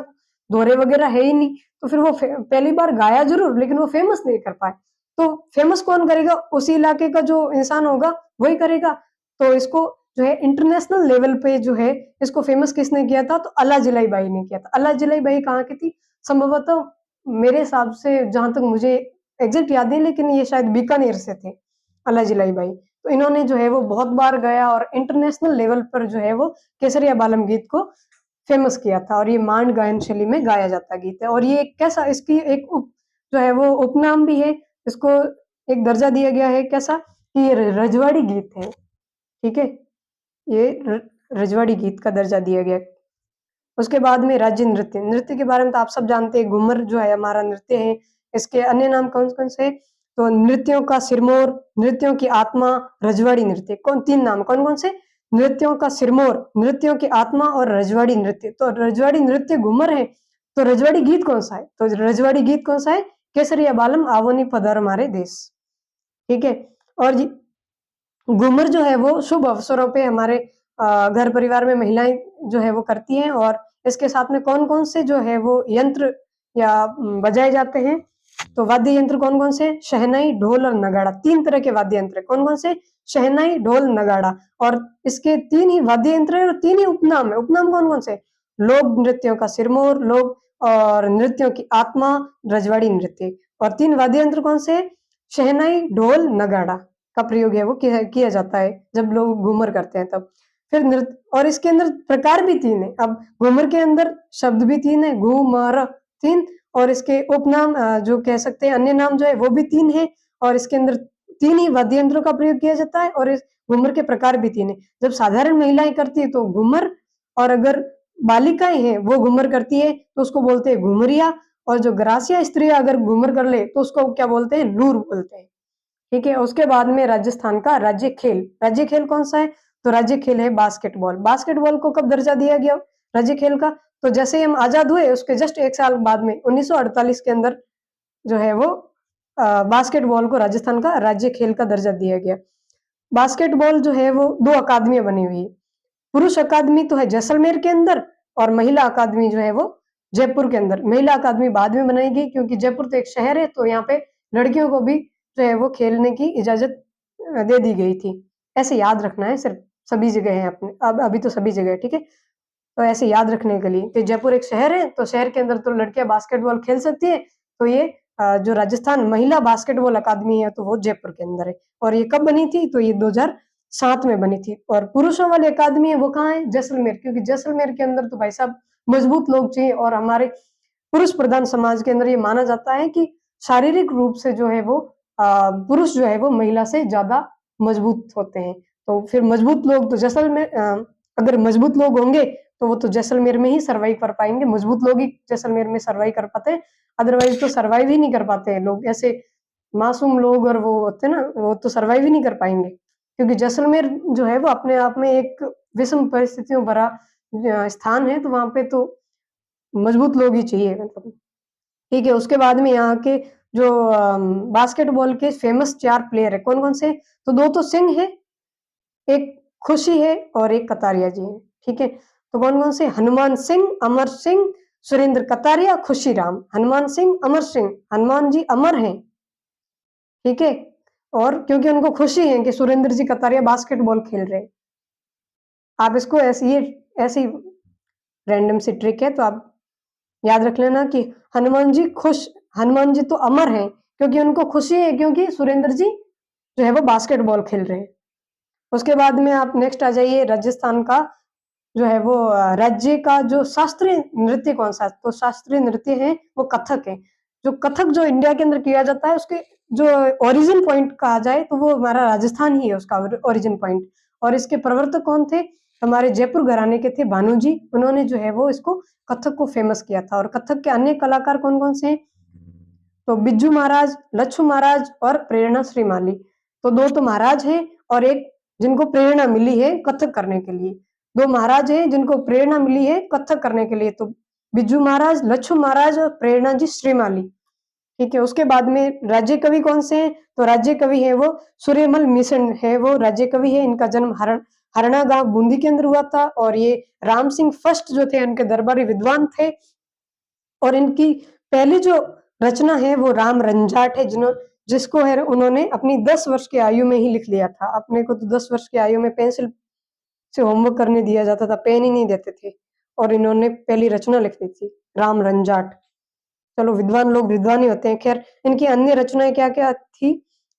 दोहरे वगैरह है ही नहीं, तो फिर वो पहली बार गाया जरूर, लेकिन वो फेमस नहीं कर पाए। तो फेमस कौन करेगा? उसी इलाके का जो इंसान होगा वही करेगा। तो इसको जो है इंटरनेशनल लेवल पे जो है इसको फेमस किसने किया था? तो अल्लाह जलाई बाई ने किया था। अल्लाह जलाई बाई कहाँ की थी? संभवतः मेरे हिसाब से, जहां तक मुझे एग्जैक्ट याद नहीं, लेकिन ये शायद बीकानेर से थे अल्लाह जलाई बाई। तो इन्होंने जो है वो बहुत बार गाया, और इंटरनेशनल लेवल पर जो है वो केसरिया बालम गीत को फेमस किया था और ये मांड गायन शैली में गाया जाता गीत है। और ये कैसा, इसकी एक जो है वो उपनाम भी है, इसको एक दर्जा दिया गया है कैसा कि ये रजवाड़ी गीत है। ठीक है, ये रजवाड़ी गीत का दर्जा दिया गया। उसके बाद में राज्य नृत्य, नृत्य के बारे में तो आप सब जानते हैं, घूमर जो है हमारा नृत्य है। इसके अन्य नाम कौन कौन से, तो नृत्यों का सिरमौर, नृत्यों की आत्मा, रजवाड़ी नृत्य। तीन नाम कौन कौन से, नृत्यों का सिरमौर, नृत्यों की आत्मा और रजवाड़ी नृत्य। तो रजवाड़ी नृत्य घूमर है, तो रजवाड़ी गीत कौन सा है, तो रजवाड़ी गीत कौन सा है, केसरिया बालम आवनी पधार हमारे देश। ठीक है, और घूमर जो है वो शुभ अवसरों पे हमारे घर परिवार में महिलाएं जो है वो करती हैं। और इसके साथ में कौन कौन से जो है वो यंत्र या बजाए जाते हैं, तो वाद्य यंत्र कौन कौन से, शहनाई, ढोल और नगाड़ा। तीन तरह के वाद्य यंत्र कौन कौन से, शहनाई, ढोल, नगाड़ा। और इसके तीन ही वाद्य यंत्र है और तीन ही उपनाम है। उपनाम कौन कौन से, लोक नृत्यों का सिरमौर, लोक और नृत्यों की आत्मा, रजवाड़ी नृत्य। और तीन वाद्य यंत्र कौन से, शहनाई, ढोल, नगाड़ा का प्रयोग है वो किया जाता है जब लोग घूमर करते हैं तब। फिर नृत्य, और इसके अंदर प्रकार भी तीन है। अब घूमर के अंदर शब्द भी तीन है, घूमर तीन, और इसके उपनाम जो कह सकते हैं अन्य नाम जो है वो भी तीन है। और इसके अंदर तीन ही वाद्य यंत्रों का प्रयोग किया जाता है और इस घूमर के प्रकार भी तीन है। जब साधारण महिलाएं करती है तो घूमर, और अगर बालिकाएं हैं वो घूमर करती है तो उसको बोलते हैं घूमरिया। और जो ग्रासिया स्त्रियां अगर घूमर कर ले तो उसको क्या बोलते हैं, लूर बोलते हैं। ठीक है, उसके बाद में राजस्थान का राज्य खेल, राज्य खेल कौन सा है, तो राज्य खेल है बास्केटबॉल। बास्केटबॉल को कब दर्जा दिया गया राज्य खेल का, तो जैसे ही हम आजाद हुए उसके जस्ट एक साल बाद में 1948 के अंदर जो है वो बास्केटबॉल को राजस्थान का राज्य खेल का दर्जा दिया गया। बास्केटबॉल जो है वो दो अकादमियां बनी हुई है, पुरुष अकादमी तो है जैसलमेर के अंदर और महिला अकादमी जो है वो जयपुर के अंदर। महिला अकादमी बाद में बनाई गई क्योंकि जयपुर तो एक शहर है, तो यहाँ पे लड़कियों को भी जो है वो खेलने की इजाजत दे दी गई थी। ऐसे याद रखना है, सिर्फ सभी जगह है अपने, अब अभी तो सभी जगह है। ठीक है, तो ऐसे याद रखने के लिए कि जयपुर एक शहर है तो शहर के अंदर तो लड़कियां बास्केटबॉल खेल सकती है। तो ये जो राजस्थान महिला बास्केटबॉल अकादमी है तो वो जयपुर के अंदर है। और ये कब बनी थी, तो ये 2007 में बनी थी। और पुरुषों वाली अकादमी है वो कहाँ है, जैसलमेर, क्योंकि जैसलमेर के अंदर तो भाई साहब मजबूत लोग चाहिए। और हमारे पुरुष प्रधान समाज के अंदर ये माना जाता है कि शारीरिक रूप से जो है वो पुरुष जो है वो महिला से ज्यादा मजबूत होते हैं। तो फिर मजबूत लोग तो जैसलमेर, अगर मजबूत लोग होंगे तो वो तो जैसलमेर में ही सर्वाइव कर पाएंगे, मजबूत लोग ही जैसलमेर में सर्वाइव कर पाते हैं, अदरवाइज तो सर्वाइव ही नहीं कर पाते हैं लोग। ऐसे मासूम लोग और वो होते हैं ना, वो तो सर्वाइव ही नहीं कर पाएंगे, क्योंकि जैसलमेर जो है वो अपने आप में एक विषम परिस्थितियों भरा स्थान है, तो वहां पे तो मजबूत लोग ही चाहिए मतलब। ठीक है, उसके बाद में यहाँ के जो बास्केटबॉल के फेमस 4 प्लेयर है कौन कौन से, तो दो तो सिंह है, एक खुशी है और एक कतारिया जी है। ठीक है, तो कौन कौन से, हनुमान सिंह, अमर सिंह, सुरेंद्र कतारिया, खुशी राम। हनुमान सिंह, अमर सिंह, हनुमान जी अमर हैं। ठीक है, और क्योंकि उनको खुशी है कि सुरेंद्र जी कतारिया बास्केटबॉल खेल रहे हैं। आप इसको ऐसी रैंडम सी ट्रिक है, तो आप याद रख लेना कि हनुमान जी हनुमान जी तो अमर हैं क्योंकि उनको खुशी है क्योंकि सुरेंद्र जी जो है वो बास्केटबॉल खेल रहे हैं। उसके बाद में आप नेक्स्ट आ जाइए, राजस्थान का जो है वो राज्य का जो शास्त्रीय नृत्य कौन सा, तो शास्त्रीय नृत्य है वो कथक है। जो कथक जो इंडिया के अंदर किया जाता है उसके जो ओरिजिन पॉइंट कहा जाए तो वो हमारा राजस्थान ही है उसका ओरिजिन पॉइंट। और इसके प्रवर्तक कौन थे, हमारे जयपुर घराने के थे भानु जी, उन्होंने जो है वो इसको कथक को फेमस किया था। और कथक के अन्य कलाकार कौन कौन से हैं, तो बिज्जू महाराज, लच्छू महाराज और प्रेरणा श्री माली। तो दो तो महाराज हैं और एक जिनको प्रेरणा मिली है कथक करने के लिए। दो महाराज हैं जिनको प्रेरणा मिली है कथक करने के लिए, तो बिज्जू महाराज, लच्छू महाराज और प्रेरणा जी श्रीमाली। ठीक है, उसके बाद में राज्य कवि कौन से हैं, तो राज्य कवि है वो सूर्यमल मिशन है, वो राज्य कवि है। इनका जन्म हरणा गांव बूंदी के अंदर हुआ था। और ये राम सिंह फर्स्ट जो थे उनके दरबारी विद्वान थे। और इनकी पहली जो रचना है वो राम रंजाट है, जिसको है उन्होंने अपनी 10 वर्ष की आयु में ही लिख लिया था। अपने को तो 10 वर्ष की आयु में पेंसिल से होमवर्क करने दिया जाता था, पेन ही नहीं देते थे, और इन्होंने पहली रचना लिख दी थी राम रंजाट। चलो, विद्वान लोग विद्वान ही होते हैं। खैर, इनकी अन्य रचनाएं क्या क्या थी,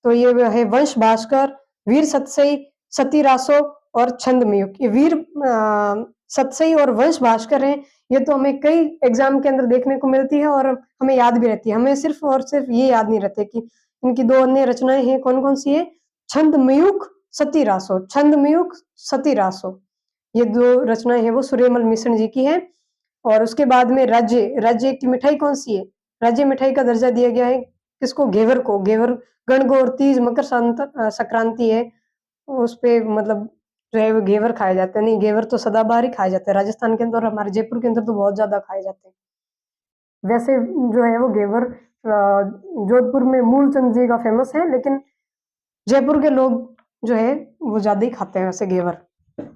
तो ये है वंश भास्कर, वीर सतसई, सती रासो, और छंदमयुक्त। ये वीर सतसई और वंश भास्कर हैं। ये तो हमें कई एग्जाम के अंदर देखने को मिलती है और हमें याद भी रहती है। हमें सिर्फ और सिर्फ ये याद नहीं रहते कि इनकी 2 अन्य रचनाएं हैं, कौन-कौन सी है? छंदमयुक्त सतीरासो, छंदमयुक्त सतीरासो। ये 2 रचनाएं हैं वो सूर्यमल मिश्र जी की हैं। और उसके बाद में राज्य, राज्य की मिठाई कौन सी है? राज्य मिठाई का दर्जा दिया गया है किसको? घेवर को। घेवर गणगौर, तीज, मकर संक्रांति है, उस पे मतलब जो है वो घेवर खाए जाते हैं। नहीं, घेवर तो सदाबहार ही खाए जाते हैं राजस्थान के अंदर और हमारे जयपुर के अंदर तो बहुत ज्यादा खाए जाते हैं। वैसे जो है वो घेवर जोधपुर में मूलचंद जी का फेमस है, लेकिन जयपुर के लोग जो है वो ज्यादा ही खाते हैं वैसे घेवर,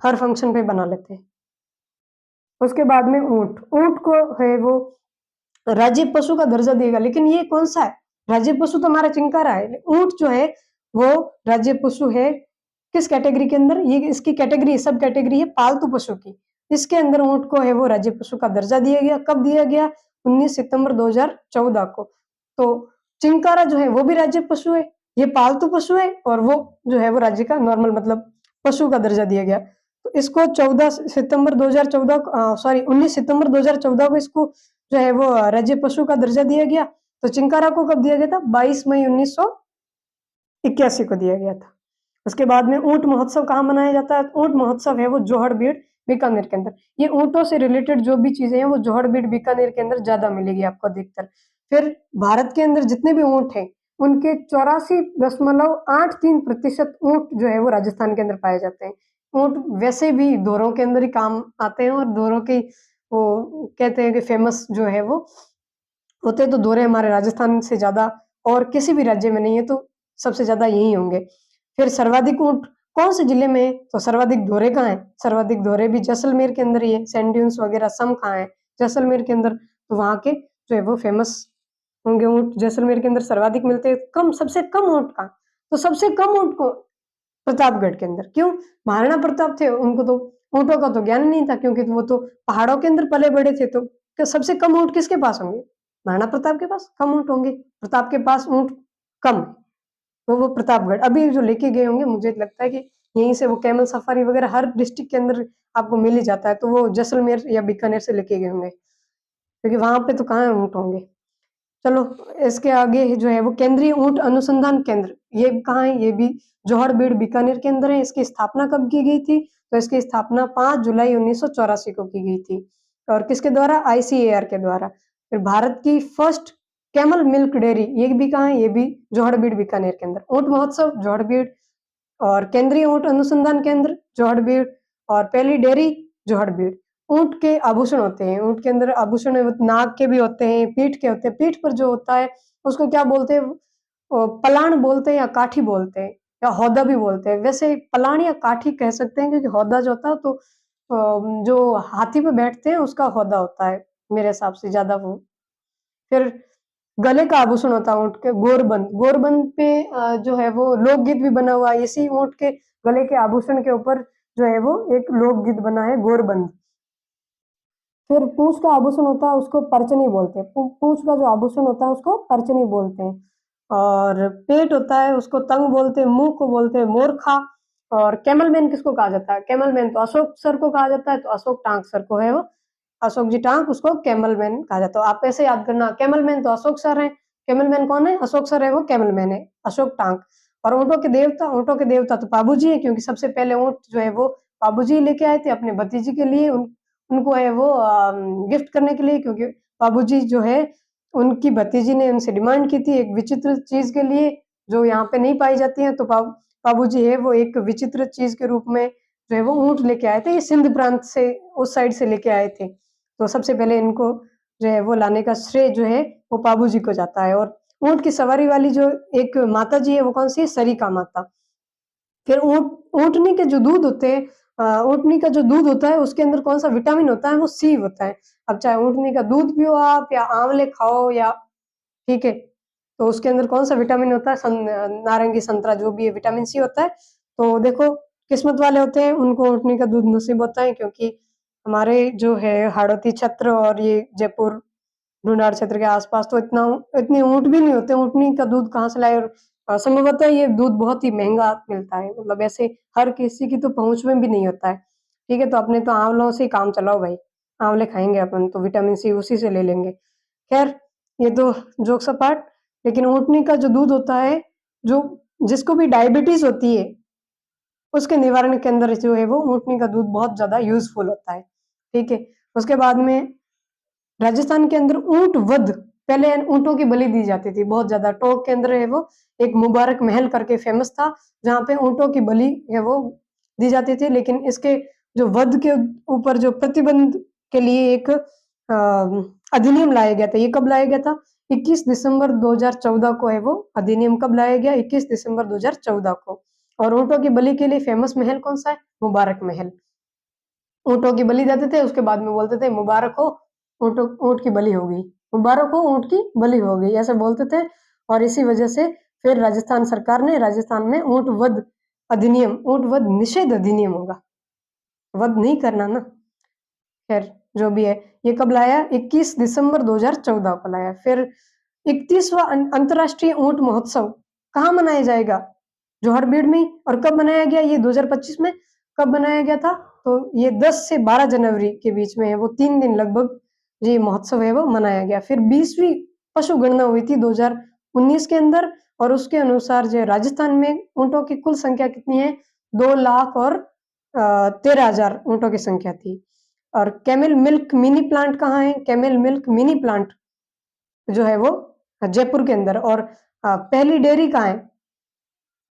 हर फंक्शन पे बना लेते हैं। उसके बाद में ऊंट, ऊंट को है वो राज्य पशु का दर्जा देगा, लेकिन ये कौन सा है? राज्य पशु तो हमारा चिंकारा है। ऊंट जो है वो राज्य पशु है किस कैटेगरी के अंदर? ये इसकी कैटेगरी, सब कैटेगरी है पालतू पशु की। इसके अंदर ऊंट को है वो राज्य पशु का दर्जा दिया गया। कब दिया गया? 19 सितंबर 2014 को। तो चिंकारा जो है वो भी राज्य पशु है, ये पालतू पशु है, और वो जो है वो राज्य का नॉर्मल मतलब पशु का दर्जा दिया गया। तो इसको 14 सितंबर 2014 सॉरी 19 सितंबर 2014 को इसको जो है वो राज्य पशु का दर्जा दिया गया। तो चिंकारा को कब दिया गया था? 22 मई 1981 को दिया गया था। उसके बाद में ऊंट महोत्सव कहाँ मनाया जाता है? ऊंट महोत्सव है वो जोहड़बीड़ बीकानेर के अंदर। ये ऊंटों से रिलेटेड जो भी चीजें हैं वो जोहड़बीड़ बीकानेर के अंदर ज्यादा मिलेगी आपको अधिकतर। फिर भारत के अंदर जितने भी ऊंट हैं उनके 84.83% ऊंट जो है वो राजस्थान के अंदर पाए जाते हैं। ऊंट वैसे भी दोरों के अंदर ही काम आते हैं और दोरों की वो कहते हैं कि फेमस जो है वो होते तो दोरे हमारे राजस्थान से ज्यादा और किसी भी राज्य में नहीं है, तो सबसे ज्यादा यही होंगे। फिर सर्वाधिक ऊंट कौन से जिले में है? तो सर्वाधिक दोरे कहाँ है? सर्वाधिक दोरे भी जैसलमेर के अंदर ही है। सैंड ड्यून्स वगैरह सम कहाँ है? जैसलमेर के अंदर। तो वहां के जो है वो फेमस होंगे ऊंट, जैसलमेर के अंदर सर्वाधिक मिलते हैं। कम, सबसे कम ऊंट कहाँ? तो सबसे कम ऊंट को प्रतापगढ़ के अंदर। क्यों? महाराणा प्रताप थे, उनको तो ऊंटों का तो ज्ञान नहीं था, क्योंकि वो तो पहाड़ों के अंदर पले बड़े थे। तो सबसे कम ऊंट किसके पास होंगे? महाराणा प्रताप के पास कम ऊंट होंगे। प्रताप के पास ऊंट कम, तो वो प्रतापगढ़ अभी जो लेके गए होंगे, मुझे लगता है कि यहीं से वो कैमल सफारी वगैरह हर डिस्ट्रिक्ट के अंदर आपको मिल ही जाता है, तो वो जैसलमेर या बीकानेर से लेके गए होंगे, क्योंकि वहां पे तो कहाँ ऊंट होंगे। चलो, इसके आगे जो है वो केंद्रीय ऊंट अनुसंधान केंद्र, ये कहाँ है? ये भी जोहड़बीड़ बीकानेर के अंदर है। इसकी स्थापना कब की गई थी? तो इसकी स्थापना 5 जुलाई 1984 को की गई थी। और किसके द्वारा? आईसीएआर के द्वारा। फिर भारत की फर्स्ट कैमल मिल्क डेयरी, ये भी कहाँ है? ये भी जोहड़बीड़ बीकानेर के अंदर। ऊंट महोत्सव जोहड़बीड़, और केंद्रीय ऊंट अनुसंधान केंद्र जोहड़बीड़, और पहली डेयरी जोहड़बीड़। ऊंट के आभूषण होते हैं, ऊंट के अंदर आभूषण नाग के भी होते हैं, पीठ के होते हैं। पीठ पर जो होता है उसको क्या बोलते हैं? पलाण बोलते हैं या काठी बोलते हैं या हौदा भी बोलते हैं। वैसे पलाण या काठी कह सकते हैं, क्योंकि हौदा जो होता है तो जो हाथी पे बैठते हैं उसका हौदा होता है मेरे हिसाब से ज्यादा वो। फिर गले का आभूषण होता है ऊंट के गोरबंद। गोरबंद पे जो है वो लोकगीत भी बना हुआ है। इसी ऊंट के गले के आभूषण के ऊपर जो है वो एक लोकगीत बना है, गोरबंद। फिर पूंछ का आभूषण होता है उसको परचनी बोलते हैं। पूंछ का जो आभूषण होता है उसको परचनी बोलते हैं। और पेट होता है उसको तंग बोलते हैं, मुंह को बोलते हैं मोरखा। और कैमल मैन किसको कहा जाता है? कैमल मैन तो अशोक सर को कहा जाता है, तो अशोक टांक सर को है वो, अशोक जी टांक, उसको कैमल मैन कहा जाता है। आप ऐसे याद करना, कैमल मैन तो अशोक सर है, कैमल मैन कौन है? अशोक सर है, वो कैमल मैन है अशोक टांक। और ऊंटों के देवता, ऊंटों के देवता तो पाबू जी है, क्योंकि सबसे पहले ऊंट जो है वो पाबू जी लेके आए थे अपने भतीजी के लिए, उनको है वो गिफ्ट करने के लिए, क्योंकि बाबू जी जो है उनकी भतीजी ने उनसे डिमांड की थी एक विचित्र चीज के लिए जो यहाँ पे नहीं पाई जाती है। तो बाबू जी है वो एक विचित्र चीज के रूप में जो है वो ऊंट लेके आए थे। ये सिंध प्रांत से, उस साइड से लेके आए थे। तो सबसे पहले इनको जो है वो लाने का श्रेय जो है वो बाबू जी को जाता है। और ऊंट की सवारी वाली जो एक माता जी है वो कौन सी है? सरिका माता। फिर ऊँटनी के जो दूध होते हैं, ऊँटनी का जो दूध होता है उसके अंदर कौन सा विटामिन होता है? वो सी होता है। अब चाहे ऊँटनी का दूध पियो आप या आंवले खाओ या, ठीक है, तो उसके अंदर कौन सा विटामिन होता है? नारंगी, संतरा, जो भी है विटामिन सी होता है। तो देखो, किस्मत वाले होते हैं उनको ऊँटनी का दूध नसीब होता है, क्योंकि हमारे जो है हाड़ौती क्षेत्र और ये जयपुर ढूंढाड़ क्षेत्र के आसपास तो इतनी ऊँट भी नहीं होते, ऊँटनी का दूध कहाँ से लाए? और संभवतः ये दूध बहुत ही महंगा मिलता है, मतलब ऐसे हर किसी की तो पहुँच में भी नहीं होता है। ठीक है, तो अपने तो आंवलों से ही काम चलाओ भाई, आंवले खाएँगे अपन तो विटामिन सी उसी से ले लेंगे। खैर, ये तो जोक्स अपार्ट, लेकिन ऊँटनी का जो दूध होता है, जो जिसको भी डायबिटीज़ होती है, उसके निवारण के अंदर जो है वो ऊँटनी का दूध बहुत ज़्यादा यूज़फुल होता है। ठीक है, उसके बाद में राजस्थान के अंदर ऊँट वध, पहले ऊँटों की बलि दी जाती थी बहुत ज़्यादा। टोंक के अंदर है वो एक मुबारक महल करके फ़ेमस था, जहाँ पे ऊँटों की बलि है वो दी जाती थी। लेकिन इसके जो वध के ऊपर जो प्रतिबंध के लिए एक अधिनियम लाया गया था। ये कब लाया गया था? 21 दिसंबर 2014 को है वो अधिनियम कब लाया गया? 21 दिसंबर 2014 को। और ऊँटों की बलि के लिए फ़ेमस महल कौन-सा है? मुबारक महल। ऊँटों की बलि देते थे, उसके बाद में बोलते थे मुबारक हो, ऊँट की बलि हो गई, मुबारक हो ऊँट की बलि हो गई, ऐसे बोलते थे। और इसी वजह से फिर राजस्थान सरकार ने राजस्थान में ऊँट वध अधिनियम, ऊँट वध निषेध अधिनियम होगा, वध नहीं करना ना। खैर, जो भी है, ये कब लाया? 21 दिसंबर 2014 को लाया। फिर 31वां अंतर्राष्ट्रीय ऊँट महोत्सव कहाँ मनाया जाएगा? जोहड़बीड़ में ही। और कब मनाया गया? ये 2025 में। कब मनाया गया था? तो ये 10 से 12 जनवरी के बीच में है, वो 3 दिन लगभग ये महोत्सव है वो मनाया गया। फिर 20वीं पशु गणना हुई थी 2019 के अंदर, और उसके अनुसार जो है राजस्थान में ऊँटों की कुल संख्या कितनी है? 2 लाख और 13,000 ऊँटों की संख्या थी। और कैमल मिल्क मिनी प्लांट कहाँ है? कैमल मिल्क मिनी प्लांट जो है वो जयपुर के अंदर। और पहली डेयरी कहाँ है?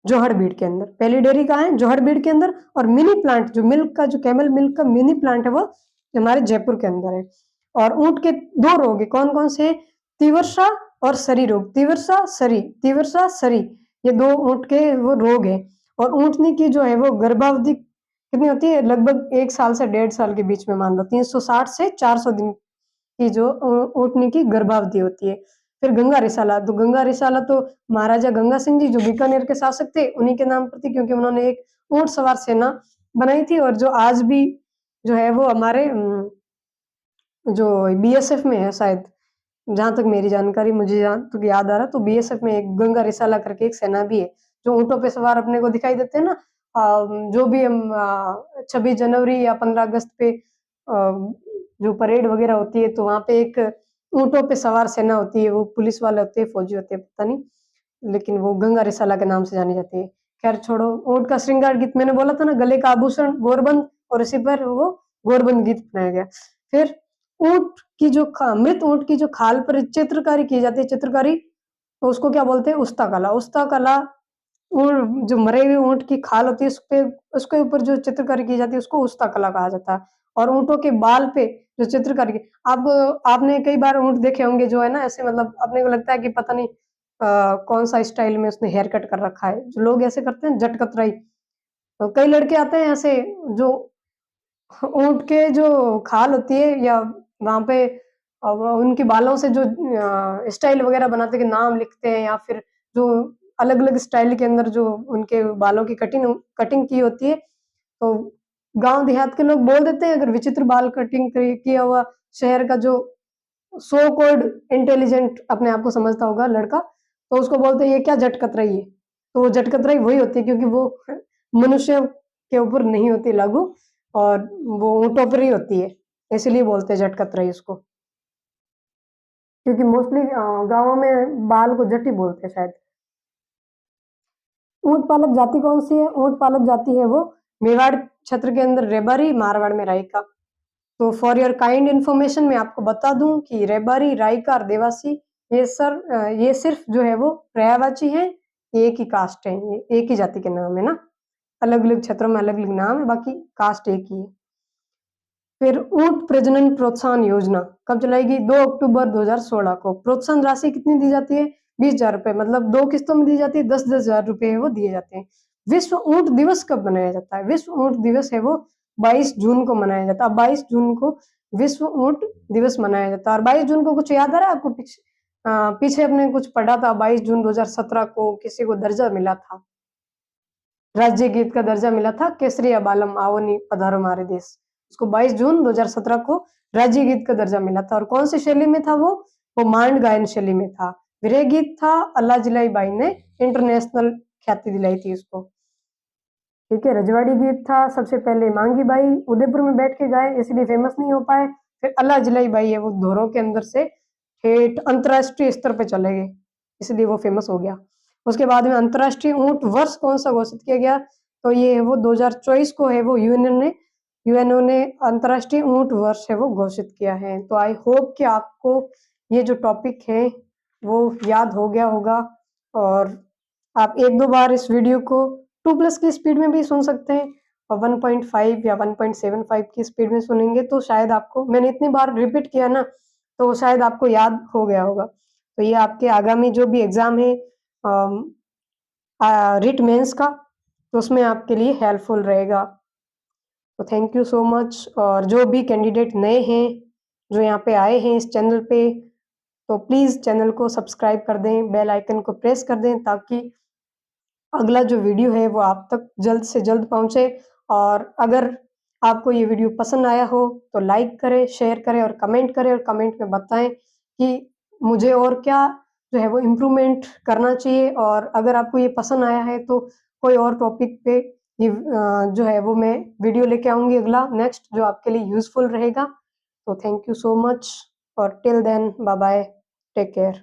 जोहड़बीड़ के अंदर। पहली डेयरी कहाँ है? जोहड़बीड़ के अंदर। और मिनी प्लांट जो मिल्क का, जो कैमल मिल्क का मिनी प्लांट है, वो हमारे जयपुर के अंदर है। और ऊँट के 2 रोग है, कौन-कौन से? तीव्रसा और सरी रोग। तीव्रसा, सरी, ये 2 ऊँट के वो रोग हैं। और ऊँटनी की जो है वो गर्भावधि कितनी होती है? लगभग 1 साल से 1.5 साल के बीच में, मान लो 360 से 400 दिन की जो ऊँटनी की गर्भावधि होती है। फिर गंगा रिसाला, तो गंगा रिसाला तो महाराजा गंगा सिंह जी जो बीकानेर के शासक थे, उन्हीं के नाम पर थी, क्योंकि उन्होंने एक ऊँट सवार सेना बनाई थी। और जो आज भी जो है वो हमारे जो बीएसएफ में है शायद, जहाँ तक मेरी जानकारी, मुझे जहाँ तक याद आ रहा है, तो बीएसएफ में एक गंगा रिसाला करके एक सेना भी है, जो ऊँटों पे सवार अपने को दिखाई देते हैं ना। जो भी हम 26 जनवरी या 15 अगस्त पे जो परेड वगैरह होती है, तो वहाँ पे एक ऊँटों पे सवार सेना होती है, वो पुलिस वाले होते हैं, फौजी होते हैं, पता नहीं, लेकिन वो गंगा रिसाला के नाम से जानी जाती है। खैर छोड़ो, ऊँट का श्रृंगार गीत मैंने बोला था ना, गले का आभूषण गोरबंद, और इसी पर वो गोरबंद गीत बनाया गया। फिर ऊँट की जो मृत ऊँट की जो खाल पर चित्रकारी की जाती है, चित्रकारी, तो उसको क्या बोलते हैं? उस्ता कला। उस्ता कला, जो मरे हुए ऊँट की खाल होती है, उसपे, उसके ऊपर जो चित्रकारी की जाती है, उसको उस्ता कला कहा जाता है। और ऊँटों के बाल पे जो चित्रकारी की, आपने कई बार ऊँट देखे होंगे जो है ना, ऐसे मतलब अपने को लगता है कि पता नहीं कौन-सा स्टाइल में उसने हेयर कट कर रखा है। जो लोग ऐसे करते हैं जट कतराई, तो कई लड़के आते हैं ऐसे, जो ऊँट के जो खाल होती है, या वहाँ पे वो उनके बालों से जो स्टाइल वगैरह बनाते हैं, कि नाम लिखते हैं, या फिर जो अलग-अलग स्टाइल के अंदर जो उनके बालों की कटिंग कटिंग की होती है, तो गाँव देहात के लोग बोल देते हैं, अगर विचित्र बाल कटिंग किया हुआ शहर का जो सो कॉल्ड इंटेलिजेंट अपने आप को समझता होगा लड़का, तो उसको बोलते हैं ये क्या जट कतराई है। तो वो जट कतराई वही होती है, क्योंकि वो मनुष्य के ऊपर नहीं होती लागू, और वो ऊँटों पर ही होती है, इसीलिए बोलते हैं जट कतराई उसको। क्योंकि मोस्टली गाँवों में बाल को जट ही बोलते हैं शायद। ऊँट पालक जाति कौन सी है? ऊँट पालक जाति है वो मेवाड़ क्षेत्र के अंदर रेबारी, मारवाड़ में राइका। तो फॉर योर काइंड इन्फॉर्मेशन मैं आपको बता दूं कि रेबारी, राइका और देवासी, ये सिर्फ जो है वो पर्यायवाची है, ये एक ही कास्ट है, ये एक ही जाति के नाम है ना, अलग अलग क्षेत्रों में अलग अलग नाम है, बाकी कास्ट एक ही है। फिर ऊंट प्रजनन प्रोत्साहन योजना कब चलाएगी? 2 अक्टूबर 2016 को। प्रोत्साहन राशि कितनी दी जाती है? 20,000 रुपए, मतलब 2 किस्तों में दी जाती है, 10-10 हजार रुपए वो दिए जाते हैं। विश्व ऊंट दिवस कब मनाया जाता है? विश्व ऊंट दिवस है वो 22 जून को मनाया जाता है। 22 जून को विश्व ऊंट दिवस मनाया जाता है। और 22 जून को कुछ याद आ रहा है आपको? पीछे अपने कुछ पढ़ा था, 22 जून 2017 को किसी को दर्जा मिला था, राज्य गीत का दर्जा मिला था, केसरिया बालम आवनी पधारो हमारे देश। उसको 22 जून 2017 को राज्य गीत का दर्जा मिला था। और कौन सी शैली में था वो? वो मांड गायन शैली में था। विरह गीत था, अल्लाह जिलाई बाई ने इंटरनेशनल ख्याति दिलाई थी उसको। ठीक है, रजवाड़ी गीत था, सबसे पहले मांगी बाई उदयपुर में बैठ के गाए, इसलिए फेमस नहीं हो पाए। फिर अल्लाह जिलाई बाई है, वो धोरों के अंदर से ठेठ अंतर्राष्ट्रीय स्तर पे चले गए, इसलिए वो फेमस हो गया। उसके बाद में अंतर्राष्ट्रीय ऊंट वर्ष कौन सा घोषित किया गया, तो ये है वो 2024 को है वो यूएनओ ने अंतर्राष्ट्रीय ऊंट वर्ष है वो घोषित किया है। तो आई होप कि आपको ये जो टॉपिक है वो याद हो गया होगा, और आप एक दो बार इस वीडियो को 2+ की स्पीड में भी सुन सकते हैं, और 1.5 या 1.75 की स्पीड में सुनेंगे तो शायद आपको, मैंने इतनी बार रिपीट किया ना, तो शायद आपको याद हो गया होगा। तो ये आपके आगामी जो भी एग्जाम है रिट मेंस का, तो उसमें आपके लिए हेल्पफुल रहेगा। तो थैंक यू सो मच। और जो भी कैंडिडेट नए हैं जो यहाँ पे आए हैं इस चैनल पे, तो प्लीज़ चैनल को सब्सक्राइब कर दें, बेल आइकन को प्रेस कर दें, ताकि अगला जो वीडियो है वो आप तक जल्द से जल्द पहुँचे। और अगर आपको ये वीडियो पसंद आया हो तो लाइक करें, शेयर करें और कमेंट में बताएं कि मुझे और क्या जो है वो इम्प्रूवमेंट करना चाहिए। और अगर आपको ये पसंद आया है तो कोई और टॉपिक पे ये जो है वो मैं वीडियो लेके आऊँगी अगला नेक्स्ट, जो आपके लिए यूज़फुल रहेगा। तो थैंक यू सो मच, और till then bye bye, take care.